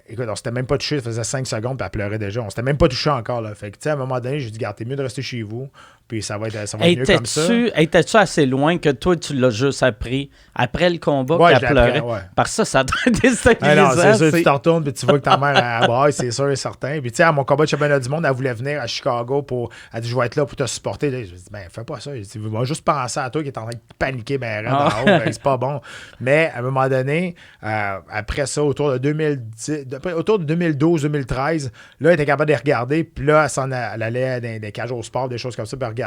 écoute, on s'était même pas touché, ça faisait 5 secondes, puis elle pleurait déjà. On s'était même pas touché encore, là. Fait que, tu sais, à un moment donné, j'ai dit, garde, t'es mieux de rester chez vous, puis ça va être mieux comme ça. Étais-tu assez loin que toi, tu l'as juste appris après le combat qu'elle pleurait? Ouais. Parce que ça doit être déstabilisant. Non, c'est sûr, tu te retournes, puis tu vois que ta mère, elle braille, c'est sûr et certain. Puis, tu sais, à mon combat de championnat du monde, elle voulait venir à Chicago elle dit, je vais être là pour te supporter. Là, je dis, ben, fais pas ça. Je dis, va juste penser à toi qui est en train de paniquer, ben, en haut, ben, c'est pas bon. Mais, à un moment donné, après ça, autour de 2012-2013, là, elle était capable de les regarder, puis là, elle allait dans des cages au sport, des choses comme ça, puis regarder.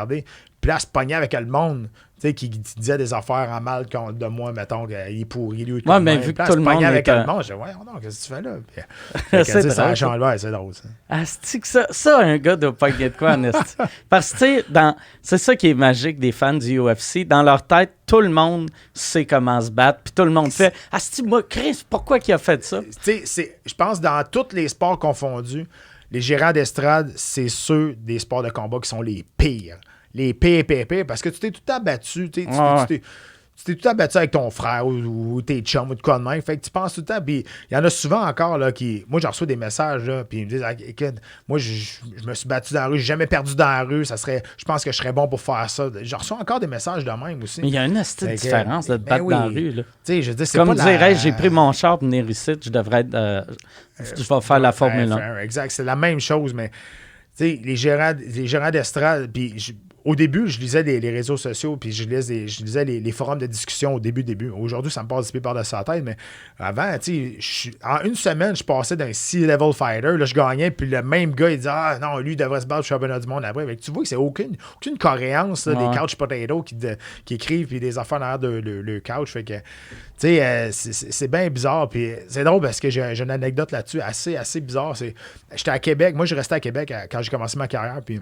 Puis là, elle se pognait avec le monde, tu sais, qui disait des affaires en mal de moi, mettons, qu'il est pourri, lui. Ouais, mais vu que tout le monde avec le monde, je dis, ouais, non, qu'est-ce que tu fais là? Puis, c'est drôle. C'est drôle, ça. Asti que ça, un gars doit pas gagner de quoi, en esti. Parce que, tu sais, c'est ça qui est magique des fans du UFC. Dans leur tête, tout le monde sait comment se battre, puis tout le monde fait « Asti, moi, Chris, pourquoi qu'il a fait ça? » Tu sais, je pense dans tous les sports confondus, les gérants d'estrade, c'est ceux des sports de combat qui sont les pires. Les pires, parce que tu t'es tout le temps battu, tu t'es tout le temps battu avec ton frère ou tes chums ou de quoi de même. Fait que tu penses tout le temps. Puis il y en a souvent encore là qui. Moi, j'en reçois des messages là, puis ils me disent écoute, moi, je me suis battu dans la rue, j'ai jamais perdu dans la rue. Je pense que je serais bon pour faire ça. J'en reçois encore des messages de même aussi. Mais il y a une astuce de différence de te battre dans la rue. Là. Je veux dire, c'est comme pas dirais, j'ai pris mon char pour venir ici, je devrais être. Je vais faire la Formule 1. Exact, c'est la même chose, mais les gérants d'estrade, puis au début, je lisais les réseaux sociaux, puis je lisais les forums de discussion au début. Aujourd'hui, ça me passe des par-dessus la tête, mais avant, en une semaine, je passais d'un C-level fighter, là, je gagnais, puis le même gars, il disait « Ah non, lui, il devrait se battre au championnat du monde après. » Tu vois que c'est aucune cohérence, là, des couch potatoes qui écrivent, puis des affaires derrière le couch. Fait que, c'est bien bizarre, puis c'est drôle parce que j'ai une anecdote là-dessus assez bizarre. J'étais à Québec, moi, je restais à Québec quand j'ai commencé ma carrière, puis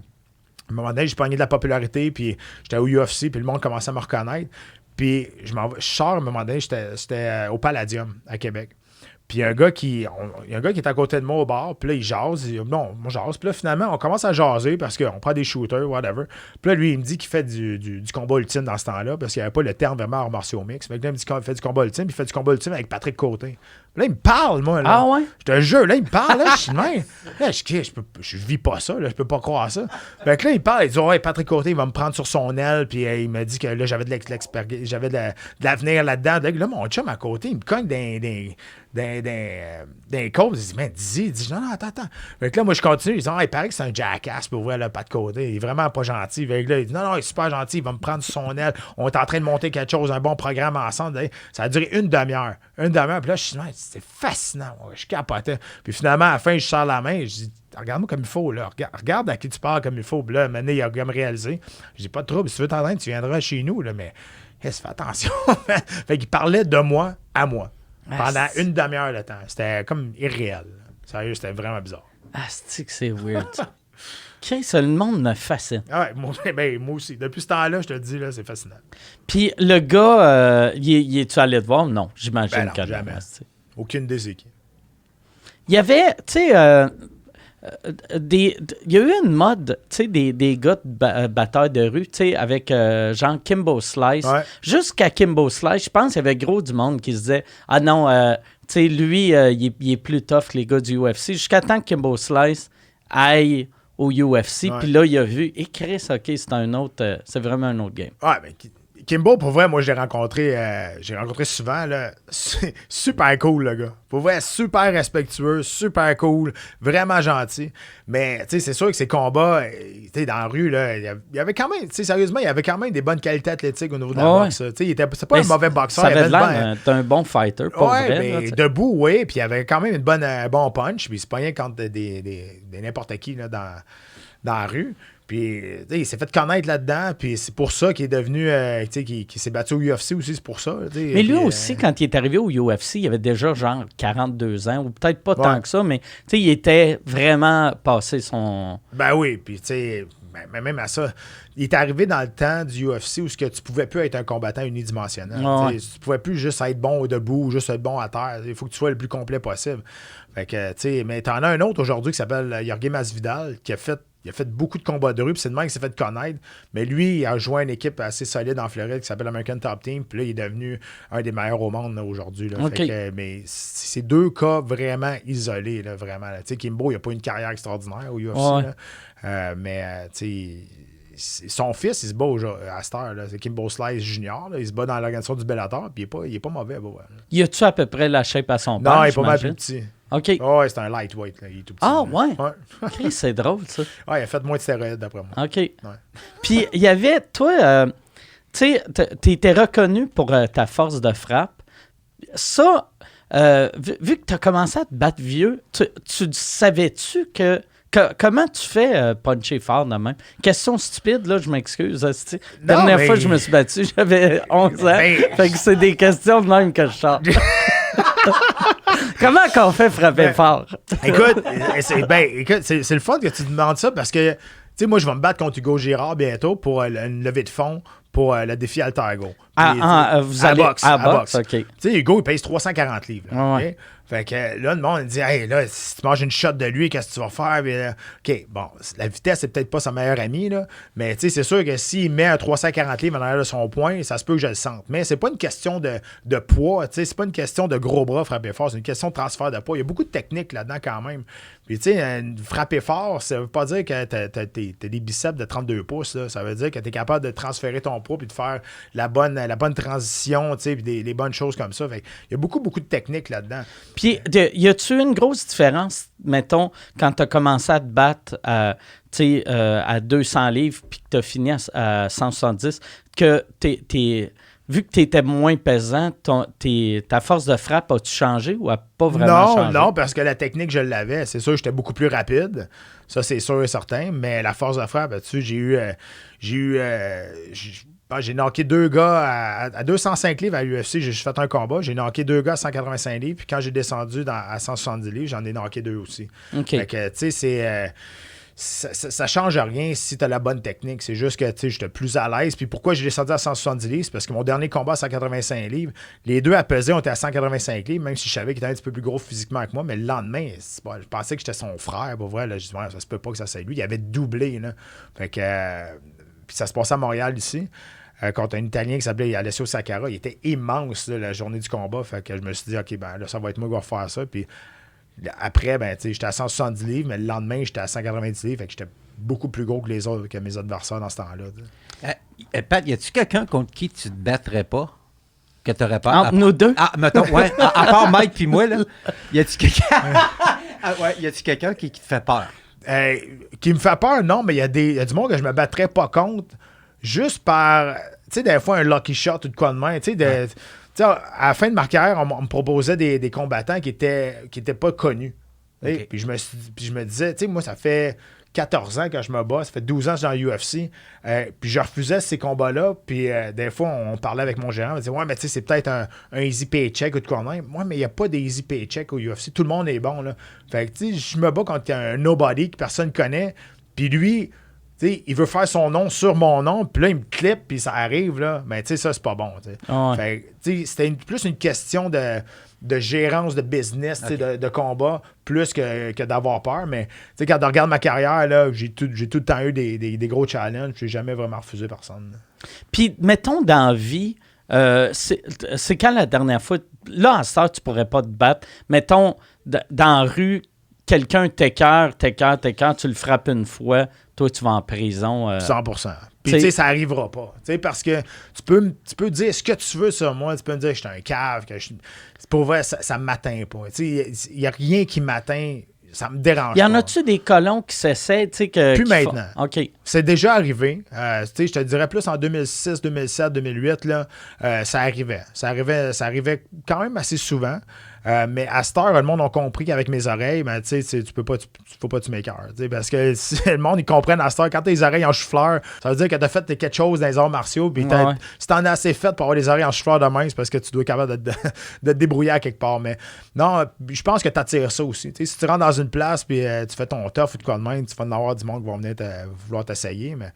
à un moment donné, j'ai pogné de la popularité, puis j'étais au UFC, puis le monde commençait à me reconnaître. Puis je sors à un moment donné, j'étais au Palladium à Québec. Puis il y a un gars qui est à côté de moi au bar, puis là, il jase. Bon, moi, jase. Puis là, finalement, on commence à jaser parce qu'on prend des shooters, whatever. Puis là, lui, il me dit qu'il fait du combat ultime dans ce temps-là, parce qu'il n'y avait pas le terme vraiment arts martiaux mix. Fait que là, il me dit qu'il fait du combat ultime, puis il fait du combat ultime avec Patrick Côté. Là, il me parle, moi. Là. Ah ouais? Je te jure, là, il me parle. Là, je suis même. Là, je vis pas ça. Là, je peux pas croire ça. Fait que là, il parle. Il dit, ouais, Patrick Côté, il va me prendre sur son aile. Puis il m'a dit que là, j'avais de l'avenir là-dedans. Là, mon chum à côté, il me cogne des causes. Il dit, mais dis-y. Il dit, non, attends. Fait que là, moi, je continue. Il dit, il paraît que c'est un jackass pour ouvrir le pas de côté. Il est vraiment pas gentil. Fait que là, il dit, non, il est super gentil. Il va me prendre sur son aile. On est en train de monter quelque chose, un bon programme ensemble. Ça a duré une demi-heure. Puis là, je suis dit, c'est fascinant. Je capotais. Puis finalement, à la fin, je sors la main. Je dis, regarde-moi comme il faut. Là. Regarde à qui tu parles comme il faut. Puis là, maintenant, il a comme réalisé. Je dis, pas de trouble. Si tu veux t'entraîner, tu viendras chez nous. Là, mais fais attention. Fait qu'il parlait de moi à moi. Pendant une demi-heure de temps. C'était comme irréel. Sérieux, c'était vraiment bizarre. Asti que c'est weird. Qu'est-ce que le monde me fascine. Ah ouais, moi aussi. Depuis ce temps-là, je te le dis, là, c'est fascinant. Puis le gars, il est-tu allé te voir? Non, j'imagine non, jamais. Aucune des équipes. Il y avait, tu sais, il y a eu une mode, tu sais, des gars de batteurs de rue, tu sais, avec genre Kimbo Slice. Ouais. Jusqu'à Kimbo Slice, je pense qu'il y avait gros du monde qui se disait « Ah non, tu sais, lui, il est plus tough que les gars du UFC. » Jusqu'à temps que Kimbo Slice aille au UFC, puis là, il a vu « Et Chris, OK, c'est vraiment un autre game. » Ouais, mais Kimbo, pour vrai, moi, j'ai rencontré souvent, là, super cool, le gars. Pour vrai, super respectueux, super cool, vraiment gentil. Mais, tu sais, c'est sûr que ses combats, tu sais, dans la rue, là, il y avait quand même, tu sais, sérieusement, il y avait quand même des bonnes qualités athlétiques au niveau de la boxe. Tu sais, c'est pas un mauvais boxeur. Ça avait l'air d'un bon fighter, pour vrai. Mais là, debout, oui, puis il y avait quand même un bon punch, puis c'est pas rien contre des n'importe qui, là, dans la rue. Puis, il s'est fait connaître là-dedans, puis c'est pour ça qu'il est devenu, qu'il s'est battu au UFC aussi, c'est pour ça. Mais lui aussi, quand il est arrivé au UFC, il avait déjà genre 42 ans, ou peut-être pas tant que ça, mais il était vraiment passé son... Ben oui, puis tu sais, même à ça, il est arrivé dans le temps du UFC où tu pouvais plus être un combattant unidimensionnel. Tu pouvais plus juste être bon debout ou juste être bon à terre. Il faut que tu sois le plus complet possible. Fait que, mais t'en as un autre aujourd'hui qui s'appelle Jorge Masvidal, qui a fait il a fait beaucoup de combats de rue, puis c'est de même qu'il s'est fait connaître. Mais lui, il a joint une équipe assez solide en Floride qui s'appelle American Top Team, puis là, il est devenu un des meilleurs au monde là, aujourd'hui. Là. Okay. Mais c'est deux cas vraiment isolés, là, vraiment. Tu sais, Kimbo, il n'a pas une carrière extraordinaire au UFC, mais tu sais, son fils, il se bat à cette heure. C'est Kimbo Slice Junior. Là, il se bat dans l'organisation du Bellator, puis il est pas mauvais. Y a-tu à peu près la shape à son père? Non, il est pas mal plus petit. OK. Oh, c'est un lightweight. Là. Il est tout petit. Ah, ouais? Okay, c'est drôle, ça. Il a fait moins de stéroïdes, d'après moi. OK. Ouais. Puis, il y avait, toi, tu sais, tu étais reconnu pour ta force de frappe. Ça, vu que tu as commencé à te battre vieux, tu savais-tu que comment tu fais puncher fort de même? Question stupide, là, je m'excuse. La dernière fois que je me suis battu, j'avais 11 ans. Fait que c'est des questions de même que je sors. Comment qu'on fait frapper fort? Écoute, c'est le fun que tu demandes ça parce que, tu sais, moi, je vais me battre contre Hugo Girard bientôt pour une levée de fonds pour le défi Altago. Vous allez à boxe, OK. Tu sais, Hugo, il pèse 340 livres. Là, ouais. Okay? Fait que là, le monde dit, hey, là, si tu manges une shot de lui, qu'est-ce que tu vas faire? Puis, OK, bon, la vitesse, c'est peut-être pas sa meilleure amie, là, mais tu sais, c'est sûr que s'il met un 340 livres en arrière de son poing, ça se peut que je le sente. Mais c'est pas une question de poids, tu sais, c'est pas une question de gros bras frapper fort, c'est une question de transfert de poids. Il y a beaucoup de techniques là-dedans quand même. Puis, tu sais, frapper fort, ça veut pas dire que t'as des biceps de 32 pouces, là. Ça veut dire que t'es capable de transférer ton poids puis de faire la bonne transition, tu sais, puis les bonnes choses comme ça. Fait il y a beaucoup de techniques là-dedans. Puis, y a-tu une grosse différence, mettons, quand tu as commencé à te battre à 200 livres puis que tu as fini à 170, que vu que tu étais moins pesant, ta force de frappe a-tu changé ou a pas vraiment changé? Non, parce que la technique, je l'avais. C'est sûr, j'étais beaucoup plus rapide. Ça, c'est sûr et certain. Mais la force de frappe, tu sais, j'ai knocké 2 gars à 205 livres à l'UFC, j'ai juste fait un combat. J'ai knocké 2 gars à 185 livres. Puis quand j'ai descendu à 170 livres, j'en ai knocké 2 aussi. OK. Fait que, tu sais, ça change rien si tu as la bonne technique. C'est juste que, tu sais, j'étais plus à l'aise. Puis pourquoi j'ai descendu à 170 livres? C'est parce que mon dernier combat à 185 livres, les deux à peser, on était à 185 livres, même si je savais qu'il était un petit peu plus gros physiquement que moi. Mais le lendemain, je pensais que j'étais son frère. Pour vrai, là, je dis, ouais, ça se peut pas que ça soit lui. Il avait doublé, là. Fait que, puis ça se passait à Montréal ici. Contre un Italien qui s'appelait Alessio Sakara. Il était immense là, la journée du combat. Fait que je me suis dit, OK, ben là, ça va être moi qui vais faire ça. Puis après, ben, tu sais, j'étais à 170 livres, mais le lendemain, j'étais à 190 livres. Fait que j'étais beaucoup plus gros que mes adversaires dans ce temps-là. Pat, y a-tu quelqu'un contre qui tu te battrais pas? Que tu aurais peur? Entre nous deux? Ah, mettons, ouais. À part Mike puis moi, là. Y a-tu quelqu'un? Y a-tu quelqu'un qui te fait peur? Qui me fait peur, non, mais il y a du monde que je me battrais pas contre. Juste par, tu sais, des fois, un lucky shot ou de quoi de main. Tu sais, à la fin de ma carrière, on me proposait des combattants qui étaient pas connus. Okay. Puis je me disais, tu sais, moi, ça fait 14 ans que je me bats, ça fait 12 ans que je suis dans l'UFC. Puis je refusais ces combats-là. Puis des fois, on parlait avec mon gérant, on disait, ouais, mais tu sais, c'est peut-être un easy paycheck ou de quoi de même. Moi, mais il n'y a pas d'easy paycheck au UFC. Tout le monde est bon, là. Fait que, tu sais, je me bats contre un nobody que personne ne connaît. Puis lui, t'sais, il veut faire son nom sur mon nom, puis là, il me clip, puis ça arrive, là. Mais tu sais, ça, c'est pas bon. Oh, ouais. Fait, c'était plus une question de gérance de business, okay. de combat, plus que d'avoir peur. Mais quand on regarde ma carrière, là, j'ai tout le temps eu des gros challenges, j'ai jamais vraiment refusé personne. Puis, mettons, dans la vie, c'est quand la dernière fois... Là, en ce temps, tu pourrais pas te battre. Mettons, dans la rue, quelqu'un t'écoeure, tu le frappes une fois, toi, tu vas en prison. 100%. Puis, tu sais, ça arrivera pas. Parce que tu peux dire ce que tu veux sur moi. Tu peux me dire que je suis un cave. Pour vrai, ça ne m'atteint pas. Il n'y a rien qui m'atteint. Ça me dérange pas. Y en a-tu des colons qui s'essaient? Plus maintenant. OK. C'est déjà arrivé. Je te dirais plus en 2006, 2007, 2008, là, ça arrivait. Ça arrivait quand même assez souvent. Mais à cette heure, le monde a compris qu'avec mes oreilles, ben, tu peux pas, faut pas que tu m'écoeures. Parce que le monde, ils comprennent à cette heure, quand tes oreilles en chou-fleur, ça veut dire que tu as fait quelque chose dans les arts martiaux. Puis si t'en as assez fait pour avoir les oreilles en chou-fleur demain, c'est parce que tu dois être capable de te débrouiller à quelque part. Mais non, je pense que tu attires ça aussi. Si tu rentres dans une place puis tu fais ton tough ou de quoi de même, tu vas en avoir du monde qui va venir vouloir t'essayer. Mais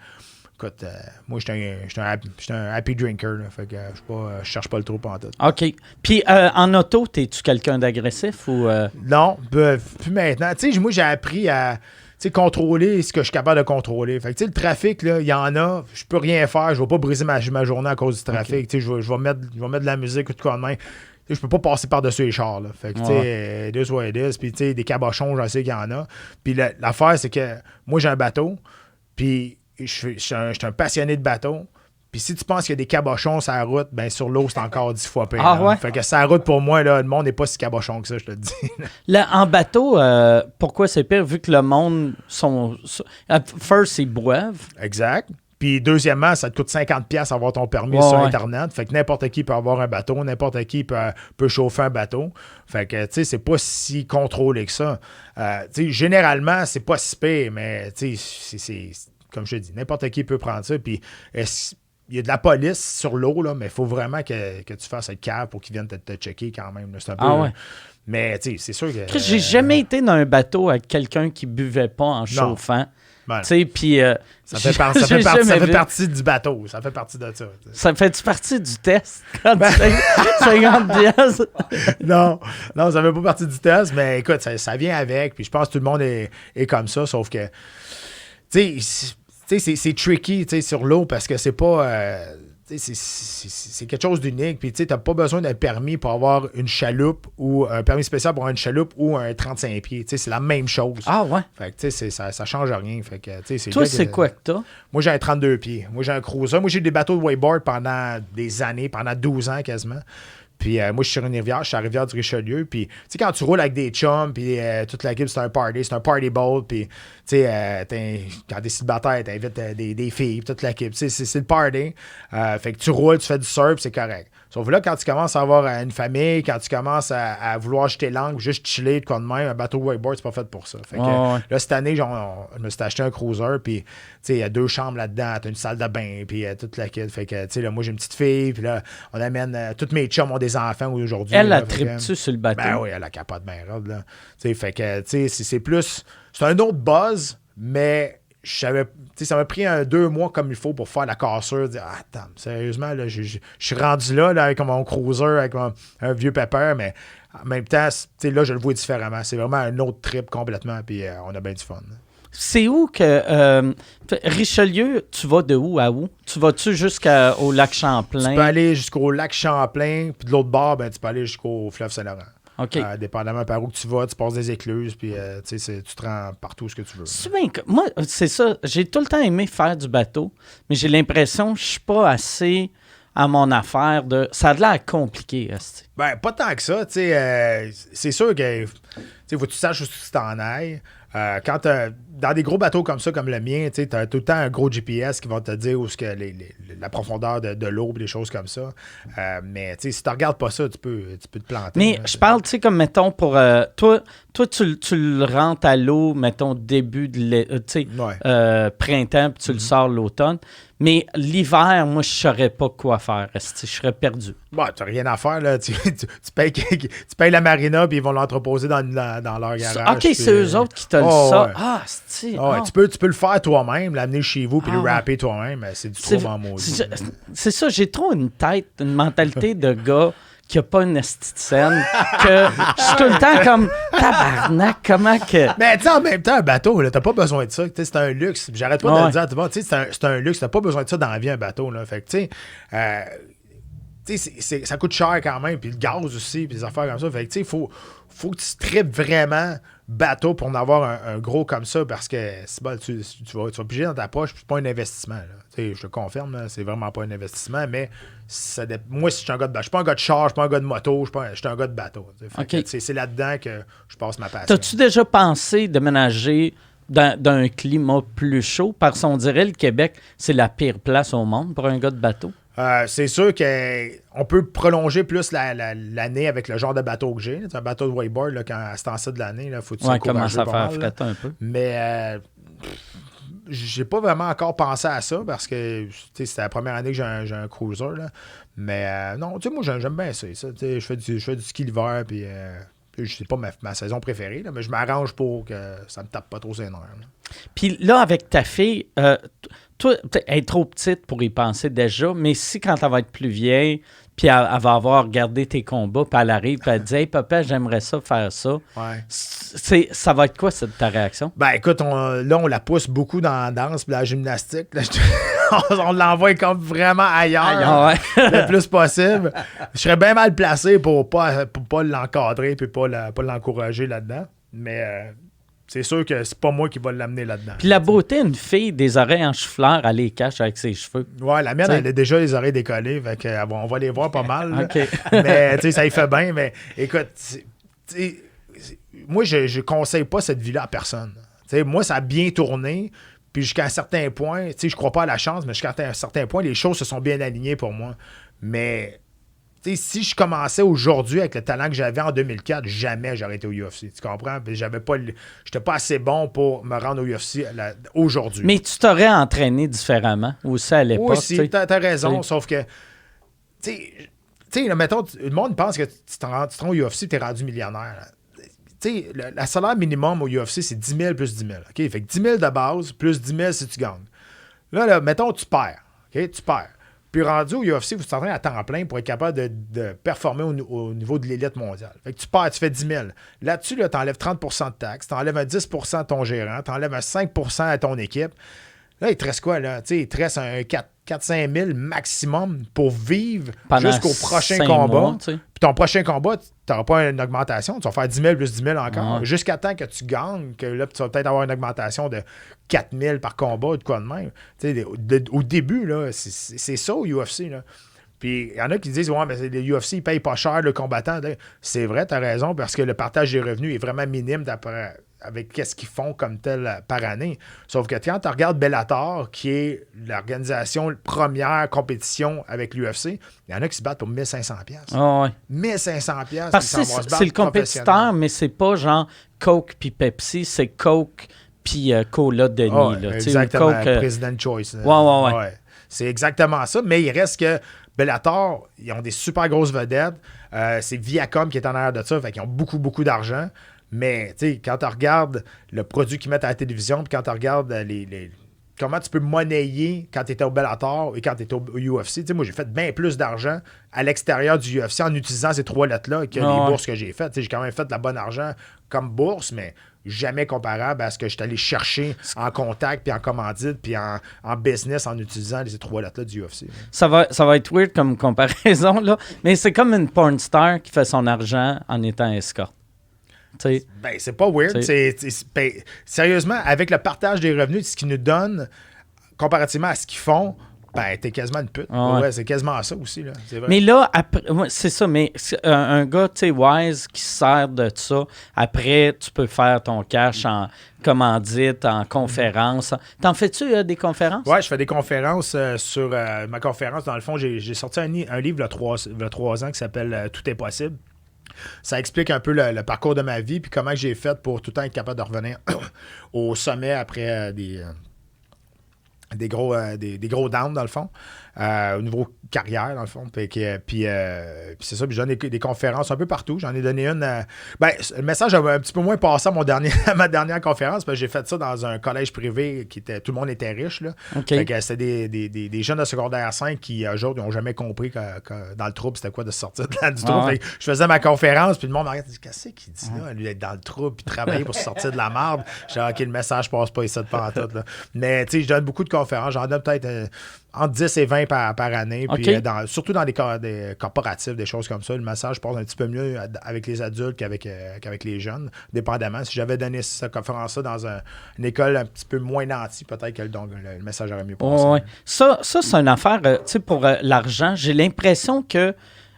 écoute, moi, je suis un happy drinker. Là, fait que je cherche pas le trou pendant tout. OK. Puis en auto, es-tu quelqu'un d'agressif ou... Non, plus maintenant. Tu sais, moi, j'ai appris à... contrôler ce que je suis capable de contrôler. Fait que, le trafic, là, il y en a, je peux rien faire, je vais pas briser ma journée à cause du trafic. Okay. Je vais mettre de la musique ou tout comme même. Je peux pas passer par-dessus les chars. Là. Fait que, it is what it is. Puis, des cabochons, j'en sais qu'il y en a. Puis, l'affaire, c'est que moi, j'ai un bateau. Puis, je suis un passionné de bateau. Puis si tu penses qu'il y a des cabochons sur la route, ben sur l'eau, c'est encore 10 fois pire. Ah ouais? Fait que sur la route, pour moi, là, le monde n'est pas si cabochon que ça, je te le dis. Là, en bateau, pourquoi c'est pire? Vu que le monde first, ils boivent. Exact. Puis deuxièmement, ça te coûte 50$ avoir ton permis sur Internet. Fait que n'importe qui peut avoir un bateau, n'importe qui peut chauffer un bateau. Fait que, tu sais, c'est pas si contrôlé que ça. Tu sais, généralement, c'est pas si pire, mais, tu sais, c'est comme je te dis, n'importe qui peut prendre ça. Puis, il y a de la police sur l'eau, là, mais il faut vraiment que tu fasses le cave pour qu'ils viennent te checker quand même. Là. C'est un peu, mais tu sais, c'est sûr que... J'ai jamais été dans un bateau avec quelqu'un qui buvait pas en chauffant. Tu sais, puis... ça fait partie du bateau. Ça fait partie de ça. T'sais. Ça fait partie du test? Quand tu fais 50$? Non, ça fait pas partie du test, mais écoute, ça vient avec. Puis je pense que tout le monde est comme ça, sauf que... Tu sais, c'est tricky sur l'eau parce que c'est pas... c'est quelque chose d'unique. Puis, tu sais, t'as pas besoin d'un permis pour avoir une chaloupe ou un permis spécial pour avoir une chaloupe ou un 35 pieds. Tu sais, c'est la même chose. Ah ouais? Fait que, tu sais, ça change rien. Fait que, tu sais, toi, c'est quoi que t'as? Moi, j'ai un 32 pieds. Moi, j'ai un cruiser. Moi, j'ai des bateaux de wakeboard pendant des années, pendant 12 ans quasiment. Puis moi, je suis sur une rivière, je suis à la rivière du Richelieu. Puis, tu sais, quand tu roules avec des chums, puis toute l'équipe, c'est un party boat. Puis, tu sais, quand t'es célibataire, t'invites des filles, toute l'équipe. Tu sais, c'est le party. Fait que tu roules, tu fais du surf, c'est correct. Sauf là, quand tu commences à avoir une famille, quand tu commences à vouloir jeter l'angle, juste chiller de quoi de même, un bateau wakeboard, c'est pas fait pour ça. Fait que là, cette année, je me suis acheté un cruiser, puis, tu sais, il y a 2 chambres là-dedans, t'as une salle de bain, puis toute la kit. Fait que, tu sais, là, moi, j'ai une petite fille, puis là, on amène, toutes mes chums ont des enfants aujourd'hui. Elle, tripe-tu sur le bateau? Ben oui, elle a capote bien raide, là. Tu sais, fait que, tu sais, c'est plus... C'est un autre buzz, mais... ça m'a pris 2 mois comme il faut pour faire la cassure. Dire, attends, sérieusement, là, je suis rendu là avec mon cruiser, avec un vieux pépère, mais en même temps, là, je le vois différemment. C'est vraiment un autre trip complètement, puis on a bien du fun. C'est où que... Richelieu, tu vas de où à où? Tu vas-tu jusqu'au lac Champlain? Tu peux aller jusqu'au lac Champlain, puis de l'autre bord, ben, tu peux aller jusqu'au fleuve Saint-Laurent. Okay. Dépendamment par où tu vas, tu passes des écluses, puis tu te rends partout où ce que tu veux. Moi, c'est ça. J'ai tout le temps aimé faire du bateau, mais j'ai l'impression que je suis pas assez à mon affaire de... Ça a l'air compliqué. Ben, pas tant que ça. C'est sûr que faut que tu saches où tu t'en ailles. Quand dans des gros bateaux comme ça, comme le mien, tu as tout le temps un gros GPS qui va te dire où la profondeur de l'eau et des choses comme ça. Mais si tu ne regardes pas ça, tu peux te planter. Mais je parle, tu sais, comme mettons pour... toi, tu le rentres à l'eau, mettons, début de printemps, puis tu le sors l'automne. Mais l'hiver, moi, je ne saurais pas quoi faire. Je serais perdu. Bon, tu n'as rien à faire, là. Tu payes la marina, puis ils vont l'entreposer dans leur garage. OK, c'est eux autres qui te le sortent. Ah, c'est... Tu peux le faire toi-même, l'amener chez vous, puis le rapper toi-même. C'est du trouble en maudit. C'est ça, j'ai trop une mentalité de gars qui n'a pas une esti de scène, que je suis tout le temps comme tabarnak, comment que... Mais tu sais, en même temps, un bateau, là, t'as pas besoin de ça. C'est un luxe. J'arrête pas de le dire. C'est un luxe. T'as pas besoin de ça dans la vie, un bateau. Là. Fait que, tu sais, ça coûte cher quand même. Puis le gaz aussi, puis des affaires comme ça. Fait que, tu sais, faut que tu tripes vraiment bateau pour en avoir un gros comme ça, parce que tu vas piger dans ta poche, c'est pas un investissement. Je te confirme, là, c'est vraiment pas un investissement, mais moi, si je suis un gars de je suis pas un gars de char, je suis pas un gars de moto, je suis un gars de bateau. Okay. C'est là-dedans que je passe ma passion. T'as-tu déjà pensé déménager dans un climat plus chaud? Parce qu'on dirait le Québec, c'est la pire place au monde pour un gars de bateau. C'est sûr qu'on peut prolonger plus l'année avec le genre de bateau que j'ai. C'est un bateau de wakeboard, là, à ce temps-ci de l'année, il faut que tu sois commence à faire fret un peu. Mais j'ai pas vraiment encore pensé à ça parce que c'est la première année que j'ai un cruiser. Là. Mais non, moi j'aime bien ça. Je fais du ski l'hiver, puis c'est pas ma saison préférée, là, mais je m'arrange pour que ça me tape pas trop ses nerfs. Puis là, avec ta fille, toi, elle est trop petite pour y penser déjà, mais si quand elle va être plus vieille, puis elle va avoir regardé tes combats, puis elle arrive, puis elle dit « Hey, papa, j'aimerais ça faire ça. » Ça va être quoi, ta réaction? Ben, écoute, on la pousse beaucoup dans la danse et la gymnastique. Là, on l'envoie comme vraiment ailleurs, le plus possible. Je serais bien mal placé pour pas l'encadrer et pas l'encourager là-dedans. Mais c'est sûr que c'est pas moi qui va l'amener là-dedans. Puis la beauté, une fille, des oreilles en chou-fleur, elle les cache avec ses cheveux. Ouais, la mienne, elle a déjà les oreilles décollées. Fait que, on va les voir pas mal. Mais, tu sais, ça y fait bien. Mais écoute, moi, je conseille pas cette vie-là à personne. T'sais, moi, ça a bien tourné. Puis jusqu'à un certain point, je crois pas à la chance, mais jusqu'à un certain point, les choses se sont bien alignées pour moi. Mais si je commençais aujourd'hui avec le talent que j'avais en 2004, jamais j'aurais été au UFC. Tu comprends? J'étais pas assez bon pour me rendre au UFC aujourd'hui. Mais tu t'aurais entraîné différemment aussi à l'époque. Oui, si, t'as raison, sauf que mettons, le monde pense que tu te rends au UFC et tu es rendu millionnaire. Le salaire minimum au UFC, c'est 10 000 plus 10 000. Okay? Fait que 10 000 de base plus 10 000 si tu gagnes. Là, mettons, tu perds. Okay? Tu perds. Puis rendu au UFC, vous t'entraînez à temps plein pour être capable de performer au niveau de l'élite mondiale. Fait que tu perds, tu fais 10 000. Là-dessus, tu enlèves 30 % de taxes, tu enlèves un 10 % à ton gérant, tu enlèves un 5 % à ton équipe. Là, il te reste quoi, là? Il te reste un 4-5 000 maximum pour vivre jusqu'au prochain combat. Puis ton prochain combat, tu n'auras pas une augmentation. Tu vas faire 10 000 plus 10 000 encore. Jusqu'à temps que tu gagnes, que là, tu vas peut-être avoir une augmentation de 4 000 par combat ou de quoi de même. Au début, là, c'est ça au UFC, là. Puis il y en a qui disent « Ouais, mais le UFC, ils payent pas cher le combattant. » C'est vrai, tu as raison, parce que le partage des revenus est vraiment minime avec qu'est-ce qu'ils font comme tel par année. Sauf que quand tu regardes Bellator, qui est l'organisation première compétition avec l'UFC, il y en a qui se battent pour 1500$. 1500$. Parce que c'est le compétiteur, mais c'est pas genre Coke puis Pepsi, c'est Coke puis Cola Denis. Exactement, Coke, President Choice. Ouais. C'est exactement ça, mais il reste que Bellator, ils ont des super grosses vedettes. C'est Viacom qui est en arrière de ça, fait qu'ils ont beaucoup, beaucoup d'argent. Mais, tu sais, quand tu regardes le produit qu'ils mettent à la télévision, puis quand tu regardes comment tu peux monnayer quand tu étais au Bellator et quand tu étais au UFC. Tu sais, moi, j'ai fait bien plus d'argent à l'extérieur du UFC en utilisant ces trois lettres-là que les bourses que j'ai faites. Tu sais, j'ai quand même fait de la bonne argent comme bourse, mais jamais comparable à ce que je suis allé chercher en contact, puis en commandite, puis en business en utilisant ces trois lettres-là du UFC. Ça va être weird comme comparaison, là, mais c'est comme une porn star qui fait son argent en étant escorte. Ben, c'est pas weird. Sérieusement, avec le partage des revenus, ce qu'ils nous donnent, comparativement à ce qu'ils font, ben, t'es quasiment une pute. Ouais, c'est quasiment ça aussi. Là. C'est vrai. Mais là, après, c'est ça, mais un gars, tu sais, wise, qui se sert de ça, après, tu peux faire ton cash en commandite, en conférence. T'en fais-tu des conférences? Ouais, je fais des conférences sur ma conférence. Dans le fond, j'ai sorti un livre il y a 3 ans qui s'appelle Tout est possible. Ça explique un peu le parcours de ma vie puis comment j'ai fait pour tout le temps être capable de revenir au sommet après des gros downs, dans le fond, au niveau carrière, dans le fond. Puis c'est ça, puis je donne des conférences un peu partout. J'en ai donné une... le message a un petit peu moins passé à ma dernière conférence, parce que j'ai fait ça dans un collège privé tout le monde était riche, là. Okay. Fait que c'était des jeunes de secondaire 5 qui, aujourd'hui, n'ont jamais compris que dans le trouble, c'était quoi de sortir du trouble. Fait que je faisais ma conférence, puis le monde m'a regardé, qu'est-ce qu'il dit là, lui, être dans le trouble, puis travailler pour sortir de la merde. J'ai dit, OK, le message passe pas ici de pantoute, là. Mais, tu sais, je donne beaucoup de conférences. J'en donne peut-être entre 10 et 20 par année. Puis surtout dans des corporatifs, des choses comme ça, le message passe un petit peu mieux avec les adultes qu'avec les jeunes, dépendamment. Si j'avais donné cette conférence-là dans une école un petit peu moins nantie, peut-être que le message aurait mieux passé. Ouais. Ça c'est une affaire, tu sais, pour l'argent. J'ai l'impression que...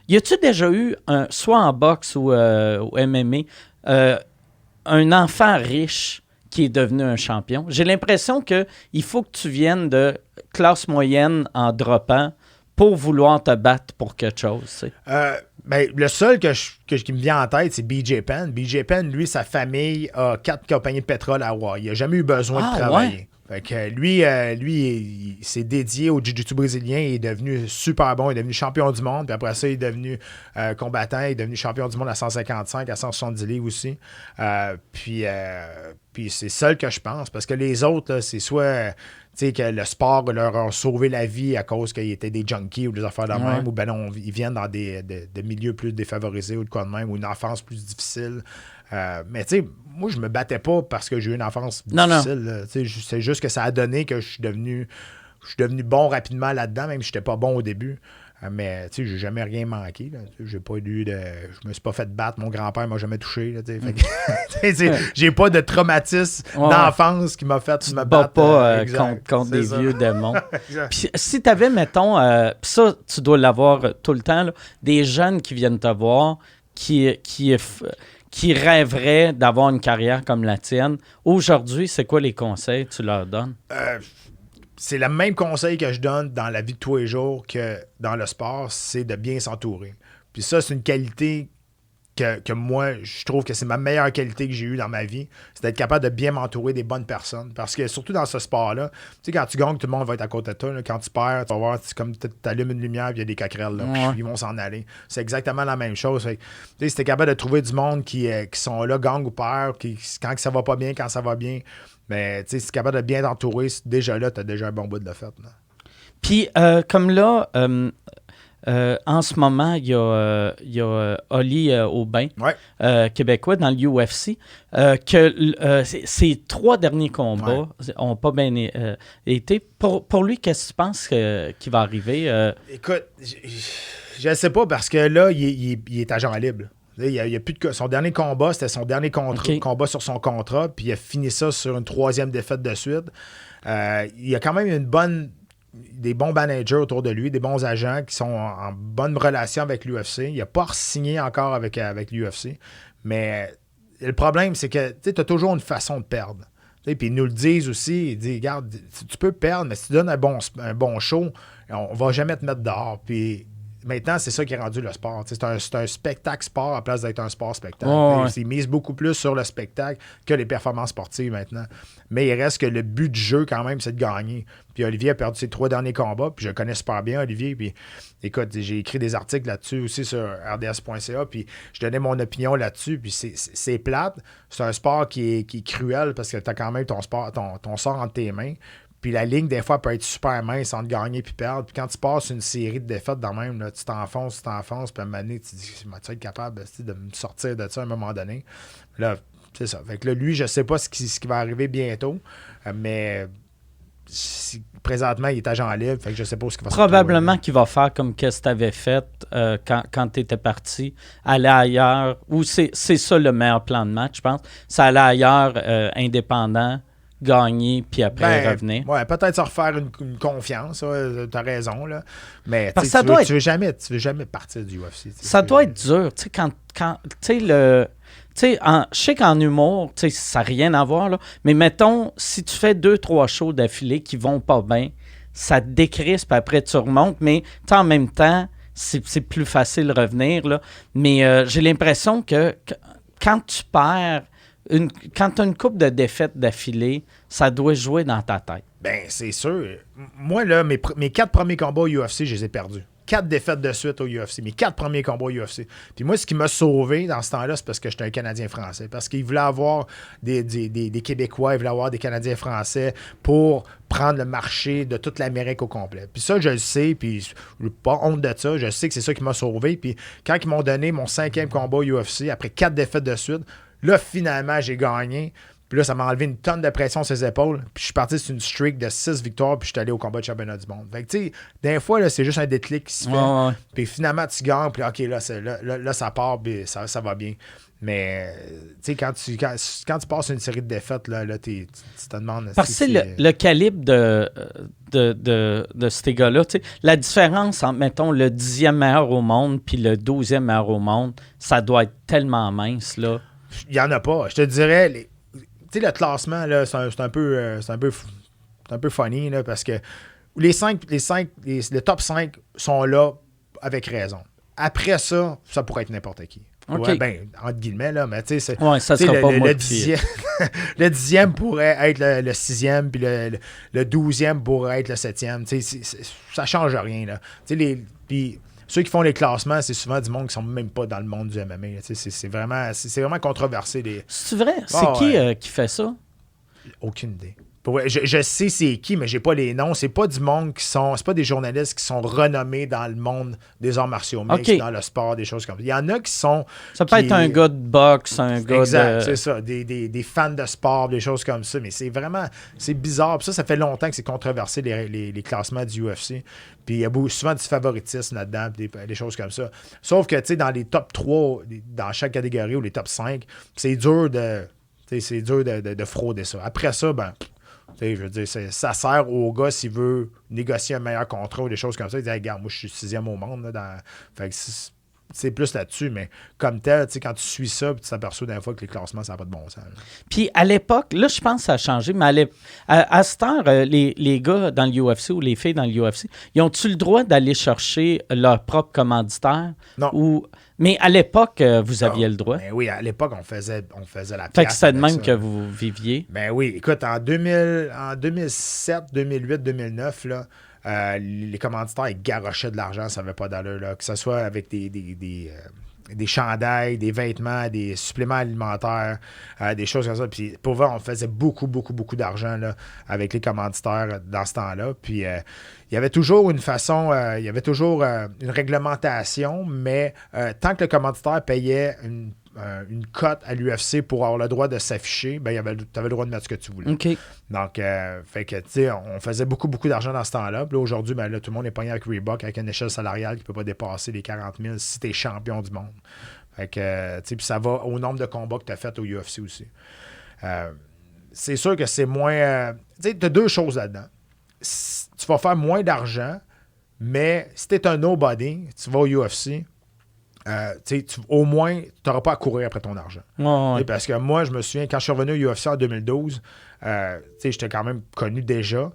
Y a-tu déjà eu, soit en boxe ou au MMA, un enfant riche qui est devenu un champion? J'ai l'impression qu'il faut que tu viennes de classe moyenne en droppant pour vouloir te battre pour quelque chose. Le seul qui me vient en tête, c'est BJ Penn. BJ Penn, lui, sa famille a 4 compagnies de pétrole à Hawaï. Il n'a jamais eu besoin de travailler. Fait que lui, il s'est dédié au jiu-jitsu brésilien. Il est devenu super bon. Il est devenu champion du monde. Puis après ça, il est devenu combattant. Il est devenu champion du monde à 155, à 170 livres aussi. Puis c'est seul que je pense. Parce que les autres, là, c'est soit que le sport leur a sauvé la vie à cause qu'ils étaient des junkies ou des affaires de même. Ou ben non, ils viennent dans des milieux plus défavorisés ou de quoi de même. Ou une enfance plus difficile. Mais tu sais, moi, je me battais pas parce que j'ai eu une enfance difficile. C'est juste que ça a donné que je suis devenu bon rapidement là-dedans, même si j'étais pas bon au début. Mais tu sais, j'ai jamais rien manqué. Là. J'ai pas eu je me suis pas fait battre. Mon grand-père m'a jamais touché. Là, j'ai pas de traumatisme d'enfance qui m'a fait me battre. Pas contre des vieux démons. Puis si tu avais, mettons, pis ça, tu dois l'avoir tout le temps, là, des jeunes qui viennent te voir, qui rêveraient d'avoir une carrière comme la tienne. Aujourd'hui, c'est quoi les conseils que tu leur donnes? C'est le même conseil que je donne dans la vie de tous les jours que dans le sport, c'est de bien s'entourer. Puis ça, c'est une qualité que moi, je trouve que c'est ma meilleure qualité que j'ai eue dans ma vie, c'est d'être capable de bien m'entourer des bonnes personnes. Parce que surtout dans ce sport-là, tu sais, quand tu gagnes, tout le monde va être à côté de toi. Là. Quand tu perds, tu vas voir, c'est comme tu allumes une lumière et il y a des coquerelles. Là, ils vont s'en aller. C'est exactement la même chose. Tu sais, si tu es capable de trouver du monde qui sont là, gang ou perd, quand ça va pas bien, quand ça va bien, mais tu sais, si tu es capable de bien t'entourer, déjà là, tu as déjà un bon bout de la fête. Là. Puis, comme là, en ce moment, il y a Oli Aubin, québécois, dans l'UFC, que ses 3 derniers combats n'ont pas bien été. Pour lui, qu'est-ce que tu penses qui va arriver? Écoute, je ne sais pas, parce que là, il est agent libre. Il y a plus son dernier combat, c'était son dernier combat sur son contrat, puis il a fini ça sur une 3e défaite de suite. Il y a quand même des bons managers autour de lui, des bons agents qui sont en bonne relation avec l'UFC. Il n'a pas signé encore avec l'UFC. Mais le problème, c'est que tu as toujours une façon de perdre. Puis ils nous le disent aussi. Ils disent, regarde, tu peux perdre, mais si tu donnes un bon show, on va jamais te mettre dehors. Puis maintenant, c'est ça qui est rendu le sport. C'est un spectacle sport à la place d'être un sport spectacle. Ils misent beaucoup plus sur le spectacle que les performances sportives maintenant. Mais il reste que le but du jeu, quand même, c'est de gagner. Puis Olivier a perdu ses 3 derniers combats, puis je le connais super bien, Olivier. Puis écoute, j'ai écrit des articles là-dessus aussi sur rds.ca, puis je donnais mon opinion là-dessus. Puis c'est plate. C'est un sport qui est cruel parce que tu as quand même ton sort entre tes mains. Puis la ligne, des fois, peut être super mince entre gagner et perdre. Puis quand tu passes une série de défaites dans même, là, tu t'enfonces, puis à un moment donné, tu te dis, tu être capable de me sortir de ça à un moment donné. Là, c'est ça. Fait que là, lui, je sais pas ce qui va arriver bientôt, mais présentement, il est agent libre, fait que je sais pas ce qu'il va se Probablement qu'il va faire comme qu'est-ce que tu avais fait quand tu étais parti, aller ailleurs, ou c'est ça le meilleur plan de match, je pense. C'est aller ailleurs, indépendant, gagner, puis après revenir. Ouais, peut-être se refaire une confiance, t'as raison, là. Mais tu veux jamais partir du UFC. Ça doit être dur, tu sais, quand tu sais, je sais qu'en humour, ça n'a rien à voir, là, mais mettons, si tu fais 2-3 shows d'affilée qui vont pas bien, ça te décrispe, après tu remontes, mais en même temps, c'est plus facile de revenir, là. Mais j'ai l'impression que quand tu perds, quand tu as une couple de défaites d'affilée, ça doit jouer dans ta tête. Ben, c'est sûr. Moi, là, mes 4 premiers combats au UFC, je les ai perdus. 4 défaites de suite au UFC. Mes 4 premiers combats au UFC. Puis moi, ce qui m'a sauvé dans ce temps-là, c'est parce que j'étais un Canadien-Français. Parce qu'ils voulaient avoir des Québécois, ils voulaient avoir des Canadiens-Français pour prendre le marché de toute l'Amérique au complet. Puis ça, je le sais, puis je n'ai pas honte de ça. Je sais que c'est ça qui m'a sauvé. Puis quand ils m'ont donné mon 5e combat au UFC, après 4 défaites de suite, là, finalement, j'ai gagné. Puis là, ça m'a enlevé une tonne de pression sur ses épaules. Puis je suis parti sur une streak de 6 victoires, puis je suis allé au combat de championnat du monde. Fait que, tu sais, des fois, là, c'est juste un déclic qui se fait. Puis finalement, tu gagnes, puis OK, là, ça part, puis ça va bien. Mais, tu sais, quand tu passes une série de défaites, là tu te demandes... Parce que c'est le calibre de ces gars-là. Tu sais, la différence entre, mettons, le 10e meilleur au monde puis le 12e meilleur au monde, ça doit être tellement mince, là. Il n'y en a pas. Je te dirais... Tu sais, le classement, là, c'est un peu funny, là, parce que le top 5 sont là avec raison. Après ça, ça pourrait être n'importe qui. OK. Ouais, ben, entre guillemets, là, mais tu sais, ça sera pas moi le dixième, le 10e pourrait être le 6e, puis le 12e pourrait être le 7e. Tu sais, ça change rien, là. Tu sais, puis ceux qui font les classements, c'est souvent du monde qui sont même pas dans le monde du MMA. Tu sais, c'est vraiment controversé. C'est vrai? C'est qui fait ça? Aucune idée. Je sais c'est qui, mais j'ai pas les noms. C'est pas du monde c'est pas des journalistes qui sont renommés dans le monde des arts martiaux mixtes, dans le sport, des choses comme ça. Il y en a qui sont... Ça peut être un gars de boxe, un gars exact, c'est ça. Des fans de sport, des choses comme ça. Mais c'est vraiment... C'est bizarre. Puis ça fait longtemps que c'est controversé, les classements du UFC. Puis il y a souvent du favoritisme là-dedans, des choses comme ça. Sauf que, tu sais, dans les top 3, dans chaque catégorie, ou les top 5, c'est dur de frauder ça. Après ça, ben... je veux dire, ça sert au gars s'il veut négocier un meilleur contrat ou des choses comme ça. Il dit, hey, regarde, moi, je suis 6e au monde. Là, fait que c'est plus là-dessus, mais comme tel, quand tu suis ça, tu t'aperçois d'un fois que les classements, ça n'a pas de bon sens. Là. Puis à l'époque, là, je pense que ça a changé, mais à cette heure, les gars dans l'UFC ou les filles dans l'UFC, ils ont-tu le droit d'aller chercher leur propre commanditaire? Non. Mais à l'époque, vous aviez le droit. Ben oui, à l'époque, on faisait la pièce. Fait que c'était de même que vous viviez. Ben oui, écoute, en 2007, 2008, 2009, là, les commanditaires, ils garochaient de l'argent, ça n'avait pas d'allure. Là, que ce soit avec des chandails, des vêtements, des suppléments alimentaires, des choses comme ça. Puis pour voir, on faisait beaucoup, beaucoup, beaucoup d'argent là, avec les commanditaires dans ce temps-là. Puis il y avait toujours une façon, il y avait toujours une réglementation, mais tant que le commanditaire payait une cote à l'UFC pour avoir le droit de s'afficher, ben, tu avais le droit de mettre ce que tu voulais. OK. Donc, fait que, tu sais, on faisait beaucoup, beaucoup d'argent dans ce temps-là. Puis là, aujourd'hui, ben, là, tout le monde est pogné avec Reebok, avec une échelle salariale qui ne peut pas dépasser les 40 000 si tu es champion du monde. Fait que, tu sais, puis ça va au nombre de combats que tu as fait au UFC aussi. C'est sûr que c'est moins... tu sais, tu as deux choses là-dedans. Tu vas faire moins d'argent, mais si tu es un nobody, tu vas au UFC... au moins, tu n'auras pas à courir après ton argent. Ouais. Parce que moi, je me souviens, quand je suis revenu au UFC en 2012, j'étais quand même connu déjà.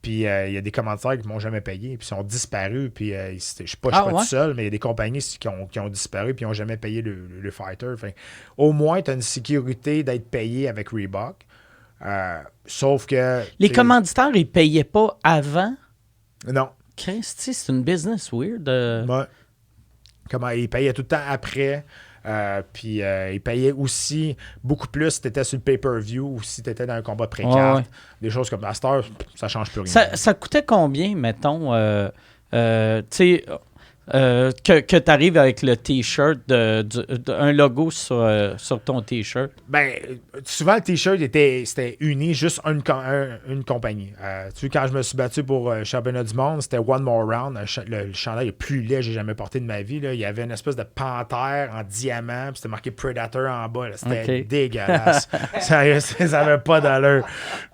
Puis il y a des commanditaires qui ne m'ont jamais payé, puis ils sont disparus. Puis je ne suis pas tout seul, mais il y a des compagnies qui ont disparu, puis ils n'ont jamais payé le fighter. Enfin, au moins, tu as une sécurité d'être payé avec Reebok. Sauf que... Les commanditaires, ils ne payaient pas avant? Non. Christy, c'est une business weird. Ouais. Comment ils payaient tout le temps après. Puis ils payaient aussi beaucoup plus si tu étais sur le pay-per-view ou si tu étais dans un combat pré-carte. Des choses comme ça, ça change plus rien. Ça coûtait combien, mettons, tu sais, que tu arrives avec le T-shirt, un logo sur ton T-shirt? Ben, souvent, le T-shirt c'était uni juste une compagnie. Tu sais, quand je me suis battu pour le championnat du monde, c'était One More Round. Le chandail le plus laid que j'ai jamais porté de ma vie. Là. Il y avait une espèce de panthère en diamant, puis c'était marqué Predator en bas. C'était dégueulasse. Ça n'avait pas d'allure.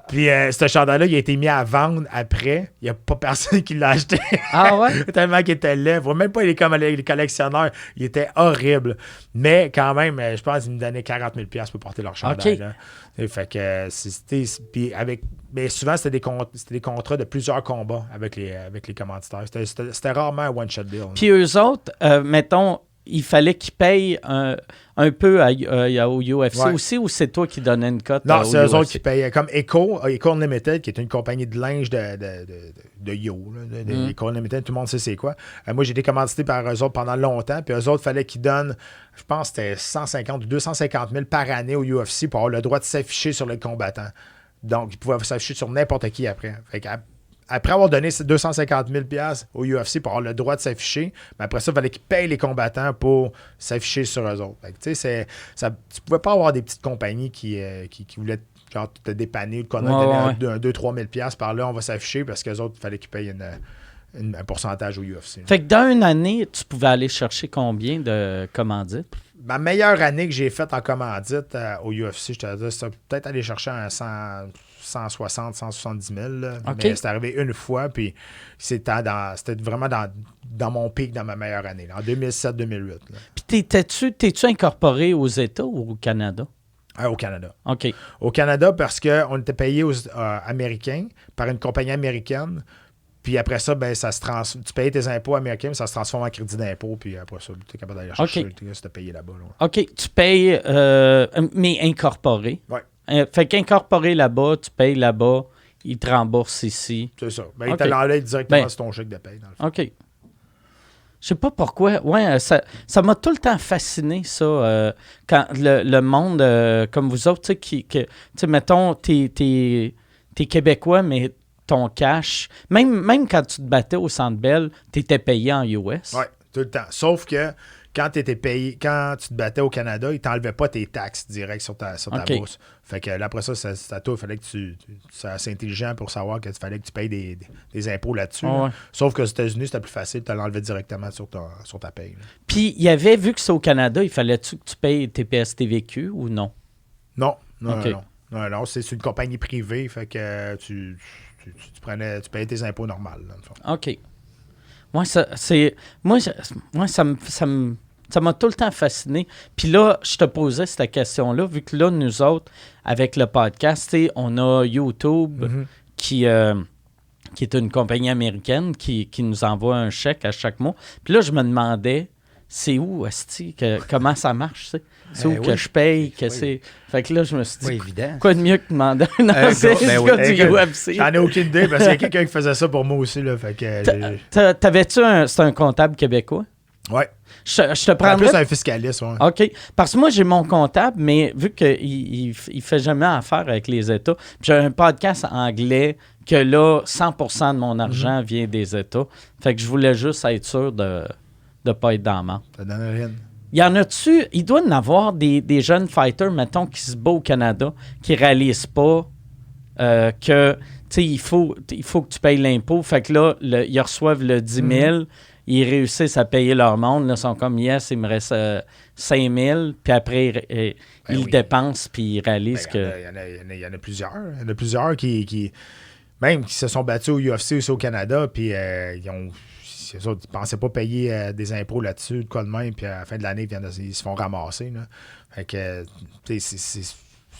Puis ce chandail-là, il a été mis à vendre après. Il n'y a pas personne qui l'a acheté. Ah ouais? Tellement qu'il était laid. Même pas comme les collectionneurs. Il était horrible. Mais quand même, je pense qu'ils me donnaient 40 000 $ pour porter leur chandail. Là. Et fait que mais souvent, c'était des contrats de plusieurs combats avec les commanditaires. C'était rarement un one-shot deal. Puis eux autres, mettons, il fallait qu'ils payent un peu au UFC aussi, ou c'est toi qui donnais une cote? Non, c'est eux autres qui payaient. Comme Echo Unlimited, qui est une compagnie de linge de Yo. Echo Unlimited, tout le monde sait c'est quoi. Moi, j'ai été commandité par eux autres pendant longtemps, puis eux autres, il fallait qu'ils donnent, je pense que c'était 150 ou 250 000 par année au UFC pour avoir le droit de s'afficher sur les combattants. Donc, ils pouvaient s'afficher sur n'importe qui après. Fait après avoir donné 250 000 $ au UFC pour avoir le droit de s'afficher, mais après ça, il fallait qu'ils payent les combattants pour s'afficher sur eux autres. Tu ne pouvais pas avoir des petites compagnies qui voulaient genre, te dépanner ou donner un 2-3 000 $ par là, on va s'afficher parce qu'eux autres, il fallait qu'ils payent un pourcentage au UFC. Fait que dans une année, tu pouvais aller chercher combien de commandites? Ma meilleure année que j'ai faite en commandite au UFC, je te dis, c'est peut-être aller chercher un 160, 170 000. Là. Okay. Mais c'est arrivé une fois, puis c'était vraiment dans mon pic, dans ma meilleure année, là, en 2007-2008. Puis t'es-tu incorporé aux États ou au Canada? Au Canada. OK. Au Canada, parce qu'on était payé aux Américains par une compagnie américaine. Puis après ça, ben, tu payes tes impôts américains, mais ça se transforme en crédit d'impôt. Puis après ça, tu es capable d'aller chercher ce que tu payé là-bas. Là. OK, tu payes, mais incorporé. Oui. Fait qu'incorporé là-bas, tu payes là-bas, ils te remboursent ici. C'est ça. Ben, ils te l'enlèvent directement sur ton chèque de paye. Dans le fond. OK. Je sais pas pourquoi. Ouais, ça m'a tout le temps fasciné, ça. Quand le monde, comme vous autres, tu sais, mettons, t'es Québécois, mais ton cash, même quand tu te battais au Centre Bell, t'étais payé en US. Oui, tout le temps. Sauf que quand tu te battais au Canada, ils t'enlevaient pas tes taxes directes sur ta bourse. Fait que là, après ça, il fallait que c'est assez intelligent pour savoir qu'il fallait que tu payes des impôts là-dessus. Ouais. Sauf qu'aux États-Unis, c'était plus facile, tu l'enlevais directement sur ta paye. Là. Puis, il y avait, vu que c'est au Canada, il fallait-tu que tu payes TPS TVQ ou non? Non, Okay. non, c'est une compagnie privée, fait que tu payais tes impôts normaux, dans le fond. OK. Ça m'a tout le temps fasciné. Puis là, je te posais cette question-là, vu que là, nous autres, avec le podcast, on a YouTube qui est une compagnie américaine qui nous envoie un chèque à chaque mois. Puis là, je me demandais, c'est où, asti, comment ça marche, tu sais? C'est où que je paye, que c'est... Fait que là, je me suis dit, quoi de mieux que demander un ancien gars du UFC? J'en ai aucune idée, parce qu'il y a quelqu'un qui faisait ça pour moi aussi, là, fait que... T'avais-tu c'est un comptable québécois? Ouais. Je te prendrais... En plus, un fiscaliste, ouais. OK. Parce que moi, j'ai mon comptable, mais vu qu'il ne fait jamais affaire avec les États, puis j'ai un podcast anglais que là, 100% de mon argent vient des États. Fait que je voulais juste être sûr de ne pas être dans la merde. Ça donne rien. Il y en a-tu... Il doit y en avoir des jeunes fighters, mettons, qui se battent au Canada, qui ne réalisent pas que, tu sais, il faut que tu payes l'impôt. Fait que là, ils reçoivent le 10 000, ils réussissent à payer leur monde. Là, ils sont comme, yes, il me reste 5 000. Puis après, ils le dépensent, puis ils réalisent que... Il y en a plusieurs. Il y en a plusieurs qui même qui se sont battus au UFC aussi au Canada, puis ils pensaient pas payer des impôts là-dessus, de quoi de même, puis à la fin de l'année, ils se font ramasser. Là. Fait que, c'est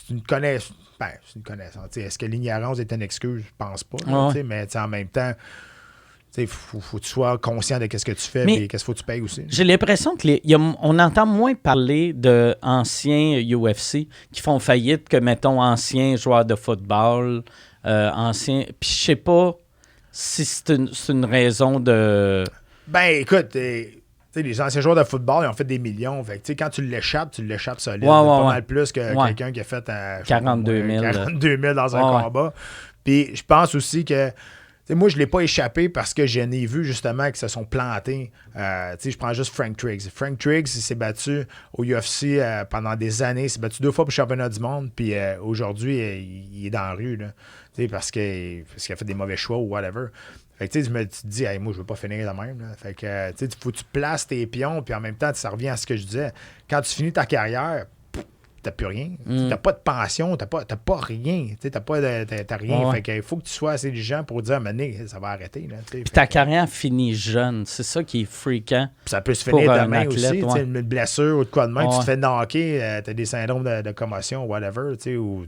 une connaissance. Ben, c'est une connaissance. T'sais, est-ce que l'ignorance est une excuse? Je pense pas. Là, mais en même temps, il faut que tu sois conscient de ce que tu fais et qu'est-ce qu'il faut que tu payes aussi. J'ai l'impression on entend moins parler d'anciens UFC qui font faillite que, mettons, anciens joueurs de football, anciens... Puis je sais pas si c'est une raison de... Ben, écoute, les anciens joueurs de football, ils ont fait des millions. Fait que, quand tu l'échappes solide. Pas mal plus que quelqu'un qui a fait 42 000 dans un combat. Puis je pense aussi que moi, je ne l'ai pas échappé parce que j'en ai vu justement qui se sont plantés. Je prends juste Frank Triggs. Frank Triggs, il s'est battu au UFC pendant des années. Il s'est battu 2 fois pour le championnat du monde. Puis aujourd'hui, il est dans la rue. Là, parce qu'il a fait des mauvais choix ou whatever. Fait que tu te dis, hey, moi, je veux pas finir de même. Là. Fait que il faut que tu places tes pions. Puis en même temps, ça revient à ce que je disais. Quand tu finis ta carrière, t'as plus rien. T'as pas de pension, t'as pas rien. T'as rien. Fait qu'il faut que tu sois assez intelligent pour dire, mais ça va arrêter. Là, puis ta carrière finit jeune. C'est ça qui est fréquent. Puis ça peut se finir demain aussi. Une blessure ou de quoi de même, tu te fais knocker, t'as des syndromes de commotion, whatever, ou...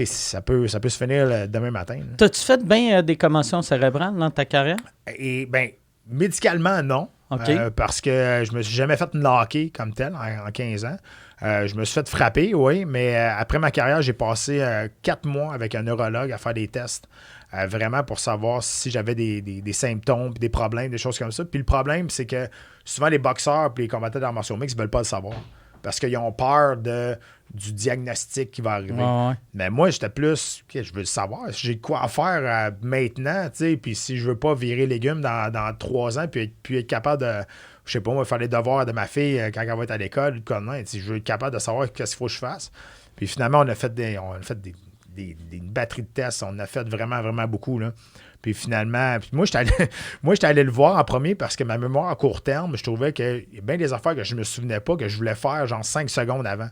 ça peut se finir demain matin. Là. T'as-tu fait bien des commotions cérébrales dans ta carrière? Et médicalement, non. Okay. Parce que je me suis jamais fait knocker comme tel en 15 ans. Je me suis fait frapper, oui, mais après ma carrière, j'ai passé 4 mois avec un neurologue à faire des tests, vraiment pour savoir si j'avais des symptômes, des problèmes, des choses comme ça. Puis le problème, c'est que souvent les boxeurs et les combattants d'arts martiaux mixtes ne veulent pas le savoir. Parce qu'ils ont peur du diagnostic qui va arriver. Mais moi, j'étais plus, je veux le savoir, j'ai de quoi faire maintenant, puis si je veux pas virer légumes dans 3 ans, puis être capable de, je sais pas, moi, faire les devoirs de ma fille quand elle va être à l'école, je veux être capable de savoir qu'est-ce qu'il faut que je fasse. Puis finalement, on a fait une batterie de tests, on a fait vraiment, vraiment beaucoup, là. Puis finalement, moi, j'étais allé le voir en premier parce que ma mémoire à court terme, je trouvais qu'il y a bien des affaires que je me souvenais pas, que je voulais faire genre 5 secondes avant.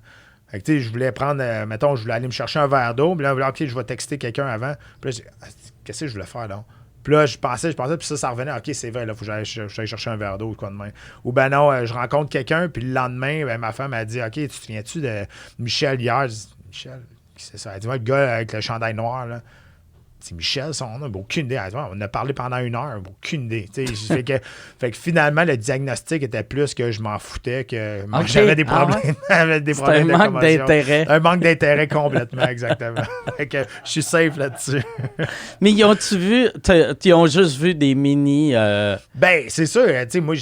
Fait que, je voulais prendre, mettons, je voulais aller me chercher un verre d'eau, puis là, OK, je vais texter quelqu'un avant. Puis là, qu'est-ce que je voulais faire, donc? Puis là, je pensais, puis ça revenait, OK, c'est vrai, là, il faut que j'aille chercher un verre d'eau ou quoi de même. Ou ben non, je rencontre quelqu'un, puis le lendemain, ma femme m'a dit, OK, tu te souviens-tu de Michel hier? Je dis, Michel, qui c'est ça? Elle dit, ouais, le gars avec le chandail noir, là. c'est Michel, son nom, aucune idée. On en a parlé pendant 1 heure, aucune idée. fait que finalement, le diagnostic était plus que je m'en foutais, que j'avais des problèmes. J'avais des problèmes un manque d'intérêt. Un manque d'intérêt complètement, exactement. Fait que je suis safe là-dessus. Mais ils ont-tu vu, ils ont juste vu des mini... Ben, c'est sûr. Moi,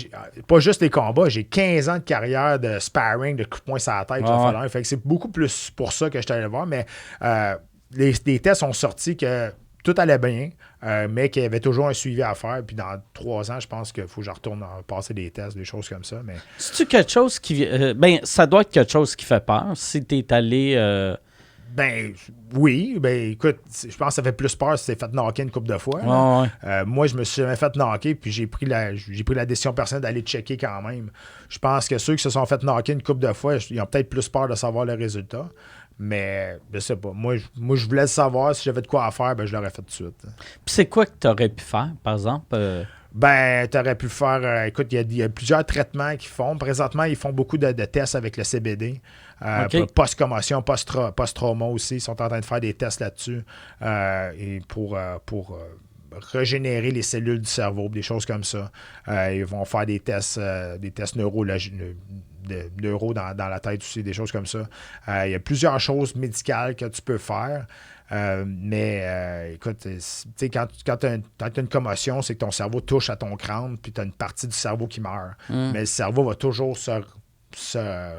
pas juste les combats, j'ai 15 ans de carrière de sparring, de coups de poing sur la tête. Fait que c'est beaucoup plus pour ça que je suis allé voir, mais les tests ont sorti que tout allait bien, mais qu'il y avait toujours un suivi à faire. Puis dans 3 ans, je pense qu'il faut que je retourne passer des tests, des choses comme ça. Mais... C'est-tu quelque chose qui... ça doit être quelque chose qui fait peur si t'es allé... Ben oui, ben écoute, je pense que ça fait plus peur si t'es fait knocker une couple de fois. Moi, je me suis jamais fait knocker, puis j'ai pris la décision personnelle d'aller checker quand même. Je pense que ceux qui se sont fait knocker une couple de fois, ils ont peut-être plus peur de savoir le résultat. Mais je sais pas. Moi, je voulais le savoir. Si j'avais de quoi à faire, ben je l'aurais fait tout de suite. Puis c'est quoi que tu aurais pu faire, par exemple? Ben, tu aurais pu faire... écoute, il y a plusieurs traitements qu'ils font. Présentement, ils font beaucoup de tests avec le CBD. Post-commotion, post-trauma aussi. Ils sont en train de faire des tests là-dessus. Et pour régénérer les cellules du cerveau, des choses comme ça. Ils vont faire des tests neurologiques. Neuro dans la tête aussi, des choses comme ça. Il y a plusieurs choses médicales que tu peux faire. Écoute, quand tu as une commotion, c'est que ton cerveau touche à ton crâne, puis tu as une partie du cerveau qui meurt. Mais le cerveau va toujours se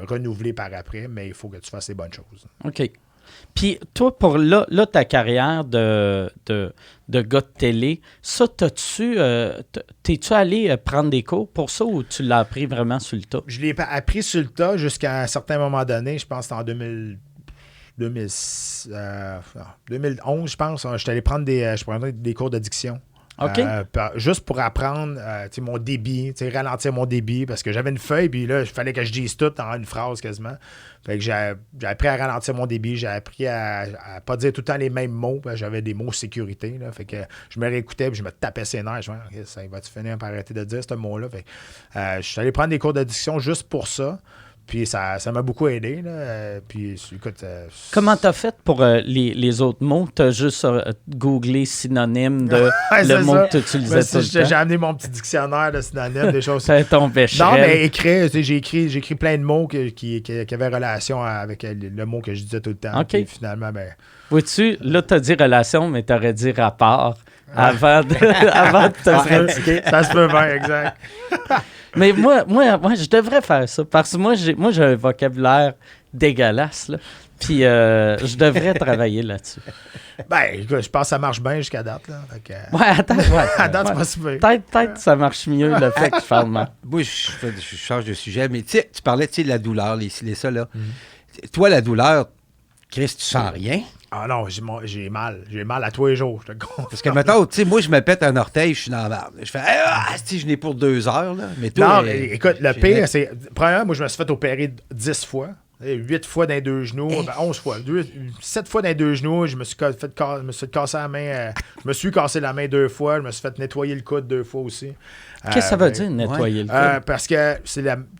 renouveler par après, mais il faut que tu fasses les bonnes choses. OK. Puis toi, pour là ta carrière de gars de télé, ça, t'es-tu allé prendre des cours pour ça ou tu l'as appris vraiment sur le tas? Je l'ai appris sur le tas jusqu'à un certain moment donné. Je pense que c'était en 2011, je pense. Je suis allé prendre des cours d'addiction. OK. Juste pour apprendre mon débit, ralentir mon débit, parce que j'avais une feuille, puis là, il fallait que je dise tout en une phrase quasiment. Fait que j'ai appris à ralentir mon débit, j'ai appris à pas dire tout le temps les mêmes mots, parce que j'avais des mots sécurité. Là, fait que je me réécoutais, puis je me tapais ses nerfs. Je me disais, ça va-tu finir par arrêter de dire ce mot-là? Fait que, je suis allé prendre des cours d'addiction juste pour ça. Puis ça m'a beaucoup aidé. Là. Puis écoute. Comment t'as fait pour les autres mots? T'as juste googlé synonyme de le mot que tu utilisais tout le temps? J'ai amené mon petit dictionnaire de synonymes, des choses. C'est ton péché. Non, mais j'ai écrit plein de mots qui avaient relation avec le mot que je disais tout le temps. OK. Puis finalement, ben. Vois-tu, là, t'as dit relation, mais t'aurais dit rapport avant de te pratiquer. Ça se peut bien, exact. Mais moi, je devrais faire ça parce que moi, j'ai un vocabulaire dégueulasse, là. Puis je devrais travailler là-dessus. Ben, écoute, je pense que ça marche bien jusqu'à date, là. Fait que, à date, c'est pas super. Peut-être que ça marche mieux, le fait que je parle mal. Moi, je change de sujet, mais tu parlais de la douleur, les ça, là. Toi, la douleur, Chris, tu sens rien? Ah non, j'ai mal. J'ai mal à tous les jours, je te confirme. Parce que maintenant, tu sais, moi, je me pète un orteil, je suis dans la merde. Je fais, je n'ai pour 2 heures, là. Mais toi, non, écoute, le pire, c'est. Premièrement, moi, je me suis fait opérer 10 fois. 8 fois dans les 2 genoux, 11 fois. 7 fois dans les 2 genoux, je me suis fait casser la main. Je me suis cassé la main 2 fois. Je me suis fait nettoyer le coude 2 fois aussi. Qu'est-ce que ça veut dire, nettoyer le coude? Parce que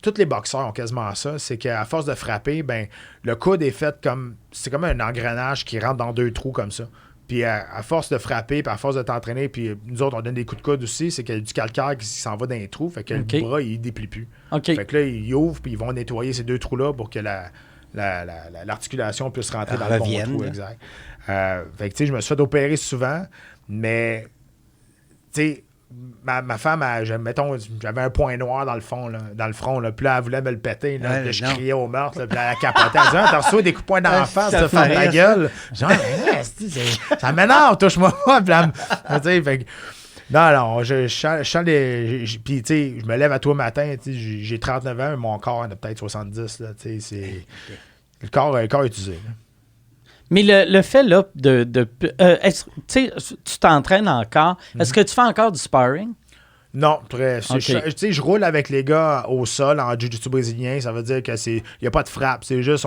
tous les boxeurs ont quasiment ça. C'est qu'à force de frapper, ben le coude est fait comme... C'est comme un engrenage qui rentre dans 2 trous comme ça. Puis à force de frapper, puis à force de t'entraîner, puis nous autres, on donne des coups de coude aussi, c'est qu'il y a du calcaire qui s'en va dans les trous, fait que le bras, il ne déplie plus. Fait que là, ils ouvrent, puis ils vont nettoyer ces 2 trous-là pour que l'articulation puisse rentrer dans le bon trou. Exact. Fait que, tu sais, je me suis fait opérer souvent, mais, tu sais, ma femme, mettons, j'avais un point noir dans le front, là, puis là, elle voulait me le péter, là, puis je criais au meurtre, là, puis elle capotait. Elle disait, t'as reçu des coups de poing dans la face, de faire ta gueule. Genre, ça m'énerve, touche-moi pas. Tu sais, fait que, non, je sens puis, tu sais, je me lève à toi le matin, tu sais, j'ai 39 ans, mais mon corps en a peut-être 70, là, tu sais, c'est... Le corps est usé, là. Mais le fait, là, tu t'entraînes encore. Est-ce que tu fais encore du sparring? Non, je roule avec les gars au sol en jiu-jitsu brésilien. Ça veut dire qu'il n'y a pas de frappe. C'est juste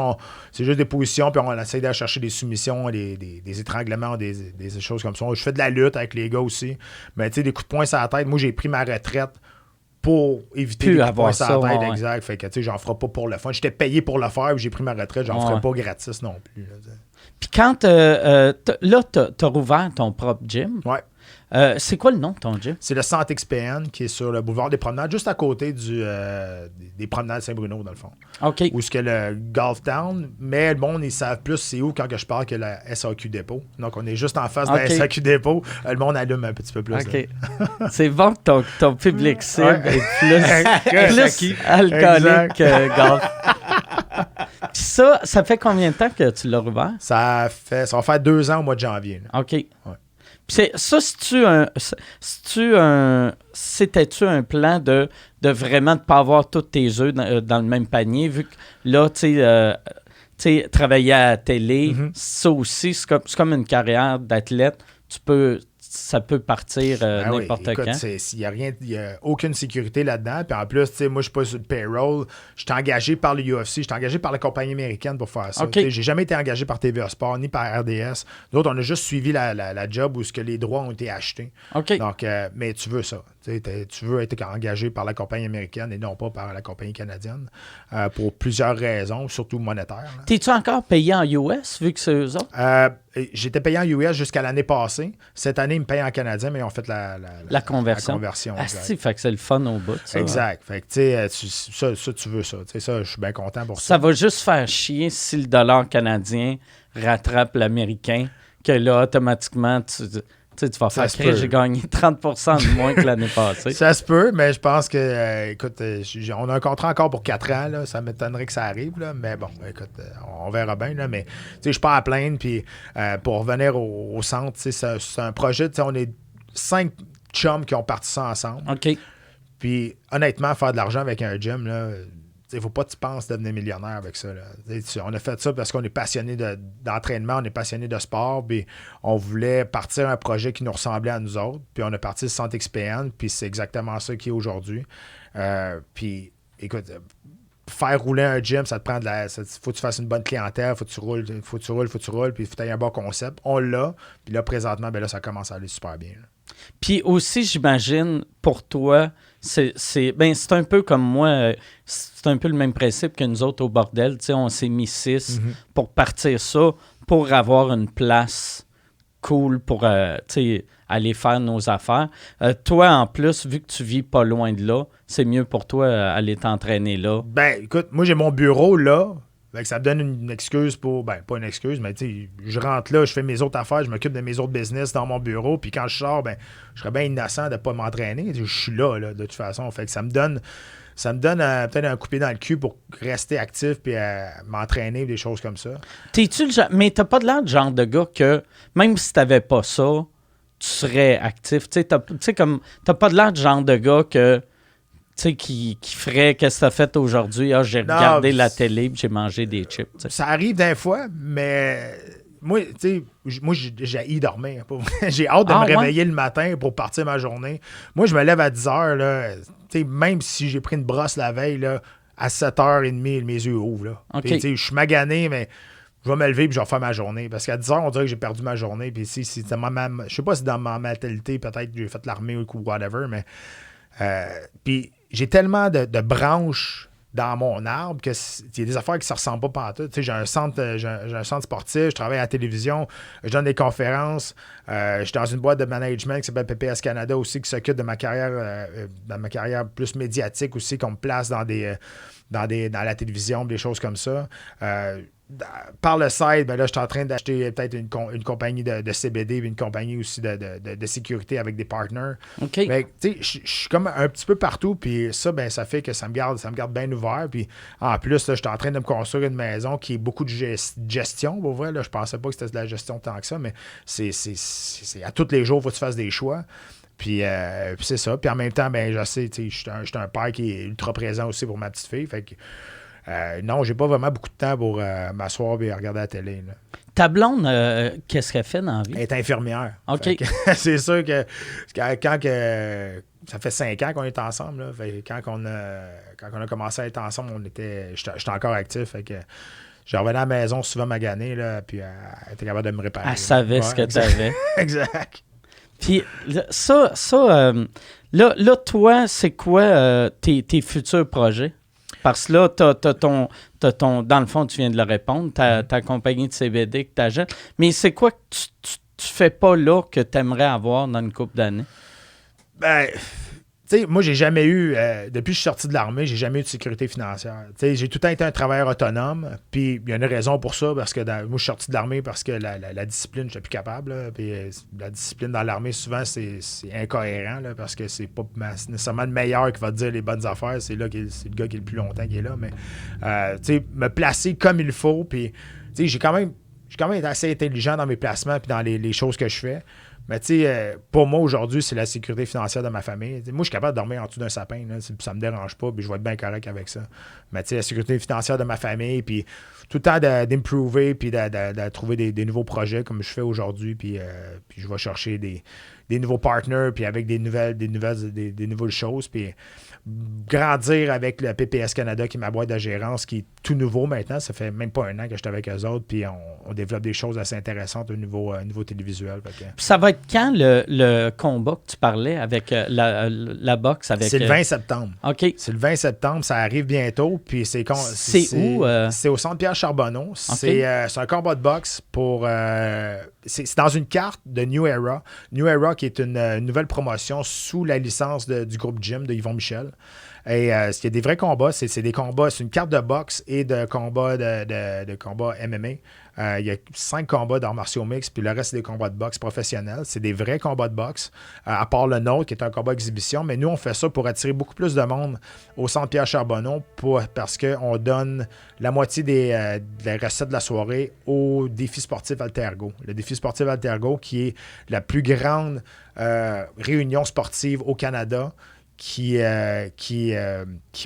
des positions, puis on essaie d'aller chercher des soumissions, des étranglements, des choses comme ça. Je fais de la lutte avec les gars aussi. Mais tu sais, des coups de poing sur la tête, moi, j'ai pris ma retraite pour éviter les coups de poing sur la tête. Exact. Fait que, tu sais, j'en ferai pas pour le fun. J'étais payé pour le faire, puis j'ai pris ma retraite. J'en ferai pas gratis non plus. Là, Puis quand, là, t'as rouvert ton propre gym. Ouais. C'est quoi le nom de ton gym? C'est le Centre XPN qui est sur le boulevard des Promenades, juste à côté des Promenades Saint-Bruno, dans le fond. OK. Où est-ce que le Golf Town, mais le monde, ils savent plus c'est où quand que je parle que la SAQ Dépôt. Donc, on est juste en face de la SAQ Dépôt. Le monde allume un petit peu plus. OK. C'est bon que ton public cible est plus alcoolique que golf. Puis ça fait combien de temps que tu l'as rouvert? Ça va faire 2 ans au mois de janvier. Là. OK. Ouais. C'était-tu un plan de vraiment ne pas avoir tous tes œufs dans le même panier, vu que là, tu sais, travailler à la télé, ça aussi, c'est comme une carrière d'athlète. Ça peut partir n'importe quand. Il n'y a aucune sécurité là-dedans. Puis en plus, moi, je ne suis pas sur le payroll. Je suis engagé par le UFC. Je suis engagé par la compagnie américaine pour faire ça. Okay. J'ai jamais été engagé par TVA Sport ni par RDS. Nous autres, on a juste suivi la job où les droits ont été achetés. Okay. Donc, mais tu veux ça. Tu veux être engagé par la compagnie américaine et non pas par la compagnie canadienne pour plusieurs raisons, surtout monétaires. T'es-tu encore payé en US vu que c'est eux autres? J'étais payé en US jusqu'à l'année passée. Cette année, ils me payent en canadien, mais ils ont fait la conversion. Fait que c'est le fun au bout. Ça, exact. Fait que, ça, tu veux ça. Ça, je suis bien content pour ça. Ça va juste faire chier si le dollar canadien rattrape l'américain, que là, automatiquement, tu vas faire créer, j'ai gagné 30% de moins que l'année passée. Ça se peut, mais je pense que, écoute, on a un contrat encore pour 4 ans. Là, ça m'étonnerait que ça arrive. Là, mais bon, écoute, on verra bien. Là, mais je ne suis pas à plaindre. Puis pour revenir au centre, c'est un projet. On est 5 chums qui ont parti ça ensemble. OK. Puis honnêtement, faire de l'argent avec un gym, là. Il ne faut pas que tu penses devenir millionnaire avec ça. Là. On a fait ça parce qu'on est passionné d'entraînement, on est passionné de sport, puis on voulait partir un projet qui nous ressemblait à nous autres, puis on a parti le Centre XPN, puis c'est exactement ça qui est aujourd'hui. Puis, écoute, faire rouler un gym, ça te prend faut que tu fasses une bonne clientèle, faut que tu roules, puis il faut que tu aies un bon concept. On l'a, puis là, présentement, là, ça commence à aller super bien. Là. Puis aussi, j'imagine, pour toi, c'est un peu comme moi, c'est un peu le même principe que nous autres au bordel. Tu sais, on s'est mis 6 pour partir ça, pour avoir une place cool pour aller faire nos affaires. Toi, en plus, vu que tu vis pas loin de là, c'est mieux pour toi aller t'entraîner là. Ben, écoute, moi, j'ai mon bureau là. Fait que ça me donne une excuse pour... Ben, pas une excuse, mais tu sais, je rentre là, je fais mes autres affaires, je m'occupe de mes autres business dans mon bureau, puis quand je sors, ben, je serais bien innocent de ne pas m'entraîner. Je suis là, de toute façon. Fait que ça me donne peut-être un coup de pied dans le cul pour rester actif puis m'entraîner, des choses comme ça. Mais t'as pas de l'air de genre de gars que, même si t'avais pas ça, tu serais actif. Tu sais, t'as pas de l'air de genre de gars que... Tu sais, qui ferait qu'est-ce que t'as fait aujourd'hui? Ah, j'ai regardé la télé et j'ai mangé des chips. T'sais. Ça arrive d'un fois, mais moi, tu sais, j'ai haï dormir. J'ai hâte de me réveiller le matin pour partir ma journée. Moi, je me lève à 10 h, là. Tu sais, même si j'ai pris une brosse la veille, là, à 7h30, mes yeux ouvrent. Là. Okay. Je suis magané, mais je vais me lever et je vais faire ma journée. Parce qu'à 10 h, on dirait que j'ai perdu ma journée. Puis je sais pas si dans ma mentalité, peut-être que j'ai fait l'armée ou whatever, mais puis j'ai tellement de branches dans mon arbre que il y a des affaires qui ne se ressemblent pas partout. Tu sais, j'ai un centre sportif, je travaille à la télévision, je donne des conférences, je suis dans une boîte de management qui s'appelle PPS Canada aussi, qui s'occupe de ma carrière plus médiatique aussi, qu'on me place dans la télévision, des choses comme ça. Par le site, ben là, je suis en train d'acheter peut-être une compagnie de CBD et une compagnie aussi de sécurité avec des partners. Okay. Mais tu sais, je suis comme un petit peu partout, puis ça, ben ça fait que ça me garde bien ouvert. Puis en plus, là, je suis en train de me construire une maison qui est beaucoup de gestion. Pour vrai, là, je pensais pas que c'était de la gestion tant que ça, mais c'est à tous les jours, il faut que tu fasses des choix. Puis c'est ça. Puis en même temps, ben je sais, je suis un père qui est ultra présent aussi pour ma petite fille. Fait que non, j'ai pas vraiment beaucoup de temps pour m'asseoir et regarder la télé. Là. Ta blonde, qu'est-ce qu'elle fait dans la vie? Elle est infirmière. OK. C'est sûr que quand ça fait 5 ans qu'on est ensemble, là, fait, quand on a commencé à être ensemble, j'étais encore actif. Fait que je revenais à la maison souvent magané, là, puis elle était capable de me réparer. Elle savait ce que tu avais. Exact. Puis là, toi, c'est quoi tes futurs projets? Parce que là, t'as ton... Dans le fond, tu viens de le répondre, ta compagnie de CBD que tu achètes. Mais c'est quoi que tu fais pas là que tu aimerais avoir dans une couple d'années? Ben... Tu sais, moi, j'ai jamais eu, depuis que je suis sorti de l'armée, j'ai jamais eu de sécurité financière. Tu sais, j'ai tout le temps été un travailleur autonome, puis il y a une raison pour ça, parce que moi, je suis sorti de l'armée parce que la discipline, je n'étais plus capable. Là, puis la discipline dans l'armée, souvent, c'est incohérent, là, parce que c'est pas nécessairement le meilleur qui va te dire les bonnes affaires. C'est le gars qui est le plus longtemps qui est là. Mais, tu sais, me placer comme il faut, puis, tu sais, j'ai quand même été assez intelligent dans mes placements puis dans les choses que je fais. Mais tu sais, pour moi, aujourd'hui, c'est la sécurité financière de ma famille. T'sais, moi, je suis capable de dormir en dessous d'un sapin. Là, ça me dérange pas, puis je vais être bien correct avec ça. Mais tu sais, la sécurité financière de ma famille, puis tout le temps d'improver, puis de trouver des nouveaux projets comme je fais aujourd'hui, puis je vais chercher des nouveaux partners, puis avec des nouvelles choses, puis grandir avec le PPS Canada, qui est ma boîte de gérance, qui est tout nouveau maintenant. Ça fait même pas un an que j'étais avec eux autres, puis on développe des choses assez intéressantes au niveau télévisuel. Puis ça va être quand le combat que tu parlais avec la boxe? C'est le 20 septembre. OK. C'est le 20 septembre, ça arrive bientôt, puis c'est où? C'est au centre Pierre Charbonneau. Okay. C'est un combat de boxe pour... c'est dans une carte de New Era. New Era, qui est une nouvelle promotion sous la licence du groupe Gym de Yvon Michel. Et il y a des vrais combats. C'est des combats, c'est une carte de boxe et de combats de combats MMA. Il y a 5 combats d'arts martiaux mixtes, puis le reste, c'est des combats de boxe professionnels. C'est des vrais combats de boxe, à part le nôtre, qui est un combat exhibition. Mais nous, on fait ça pour attirer beaucoup plus de monde au centre Pierre Charbonneau, parce qu'on donne la moitié des recettes de la soirée au défi sportif Altergo. Le défi sportif Altergo, qui est la plus grande réunion sportive au Canada, qui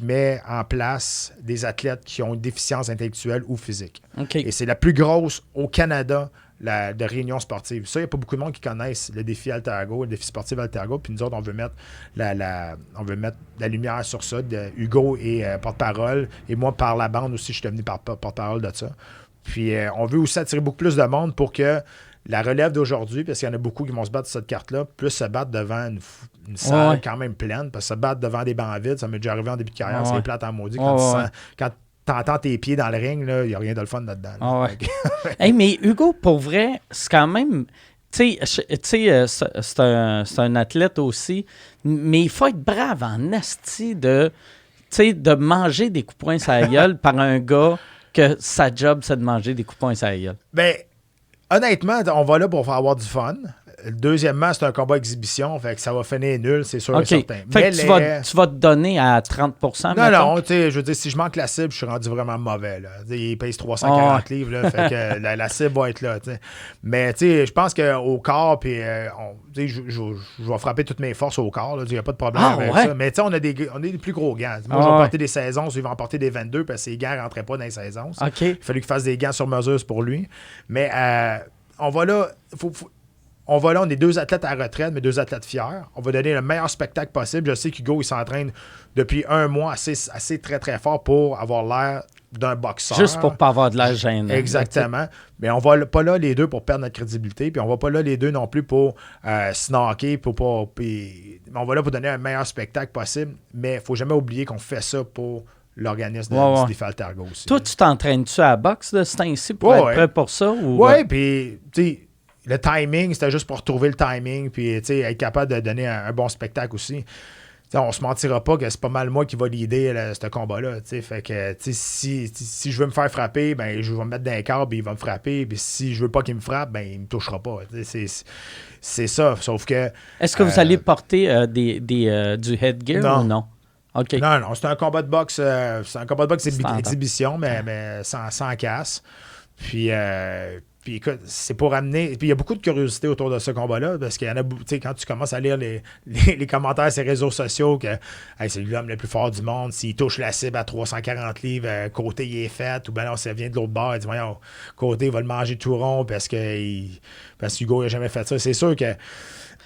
met en place des athlètes qui ont une déficience intellectuelle ou physique. Okay. Et c'est la plus grosse au Canada de réunion sportive. Ça, il n'y a pas beaucoup de monde qui connaissent le défi Altergo, le défi sportif Altergo. Puis nous autres, on veut mettre la lumière sur ça. Hugo est porte-parole. Et moi, par la bande aussi, je suis devenu porte-parole de ça. Puis on veut aussi attirer beaucoup plus de monde pour que la relève d'aujourd'hui, parce qu'il y en a beaucoup qui vont se battre sur cette carte-là, plus se battre devant une salle quand même pleine, parce que se battre devant des bancs vides, ça m'est déjà arrivé en début de carrière, c'est plate en maudit. Quand tu entends tes pieds dans le ring, il n'y a rien de le fun là-dedans. Hey, mais Hugo, pour vrai, c'est quand même... Tu sais, c'est un athlète aussi, mais il faut être brave en asti de manger des coups de poing sur la gueule par un gars que sa job, c'est de manger des coups de poing sur la gueule. Ben, honnêtement, on va là pour avoir du fun. Deuxièmement, c'est un combat exhibition, fait que ça va finir nul, c'est sûr et certain. Fait que tu vas te donner à 30%. Non, tu sais, je veux dire, si je manque la cible, je suis rendu vraiment mauvais. Là. Il pèse 340 livres, là, fait que la cible va être là. T'sais. Mais tu sais, je pense qu'au corps, puis je vais frapper toutes mes forces au corps, il n'y a pas de problème avec ça. Mais tu sais, on a des plus gros gants. Moi, je vais porter des saisons, il va en porter des 22 parce que ses gants ne rentraient pas dans les saisons. Il fallait qu'il fasse des gants sur mesure pour lui. Mais on va là, on est 2 athlètes à la retraite, mais 2 athlètes fiers. On va donner le meilleur spectacle possible. Je sais qu'Hugo, il s'entraîne depuis 1 mois assez très, très fort pour avoir l'air d'un boxeur. Juste pour pas avoir de l'air gênant. Exactement. Mais on va pas là les deux pour perdre notre crédibilité, puis on va pas là les deux non plus pour snacker, on va là pour donner un meilleur spectacle possible, mais il faut jamais oublier qu'on fait ça pour l'organisme du défi Altergo aussi. Toi, tu t'entraînes-tu à la boxe de ce temps-ci pour être prêt pour ça? Oui, puis tu sais, le timing, c'était juste pour retrouver le timing, puis être capable de donner un bon spectacle aussi. T'sais, on se mentira pas que c'est pas mal moi qui va leader ce combat-là. Fait que si je veux me faire frapper, ben je vais me mettre dans les câbles et il va me frapper. Puis si je veux pas qu'il me frappe, ben il me touchera pas. C'est ça. Sauf que. Est-ce que vous allez porter du headgear ou non? Okay. Non, c'est un combat de boxe. C'est un combat de boxe exhibition, mais sans casse. Puis écoute, c'est pour amener. Puis il y a beaucoup de curiosité autour de ce combat-là, parce qu'il y en a, tu sais, quand tu commences à lire les commentaires sur les réseaux sociaux, que c'est l'homme le plus fort du monde, s'il touche la cible à 340 livres, côté il est fait, ou bien non, ça vient de l'autre bord, il dit, voyons, côté il va le manger tout rond parce qu'Hugo n'a jamais fait ça. C'est sûr que.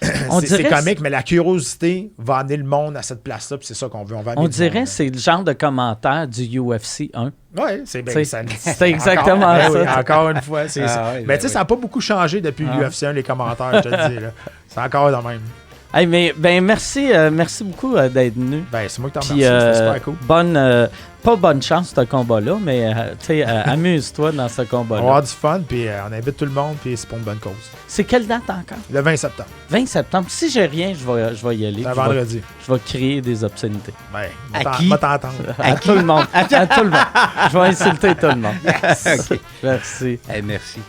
C'est comique, mais la curiosité va amener le monde à cette place-là, puis c'est ça qu'on veut. On dirait que c'est le genre de commentaire du UFC 1. Oui, c'est exactement ça. Oui, encore une fois, c'est ça. Mais tu sais, ça n'a pas beaucoup changé depuis l'UFC 1, les commentaires, je te dis. C'est encore le même. Hey, merci beaucoup d'être venu. Ben, c'est moi qui t'en remercie, c'était super cool. Pas bonne chance, ce combat-là, mais amuse-toi dans ce combat-là. On va avoir du fun, puis on invite tout le monde, puis c'est pour une bonne cause. C'est quelle date encore? Le 20 septembre. 20 septembre. Si j'ai rien, je vais y aller. C'est un vendredi. Je vais créer des obscénités. Ben, à qui? T'entendre. À tout le monde. À tout le monde. Je vais insulter tout le monde. OK. Merci. Hey, merci.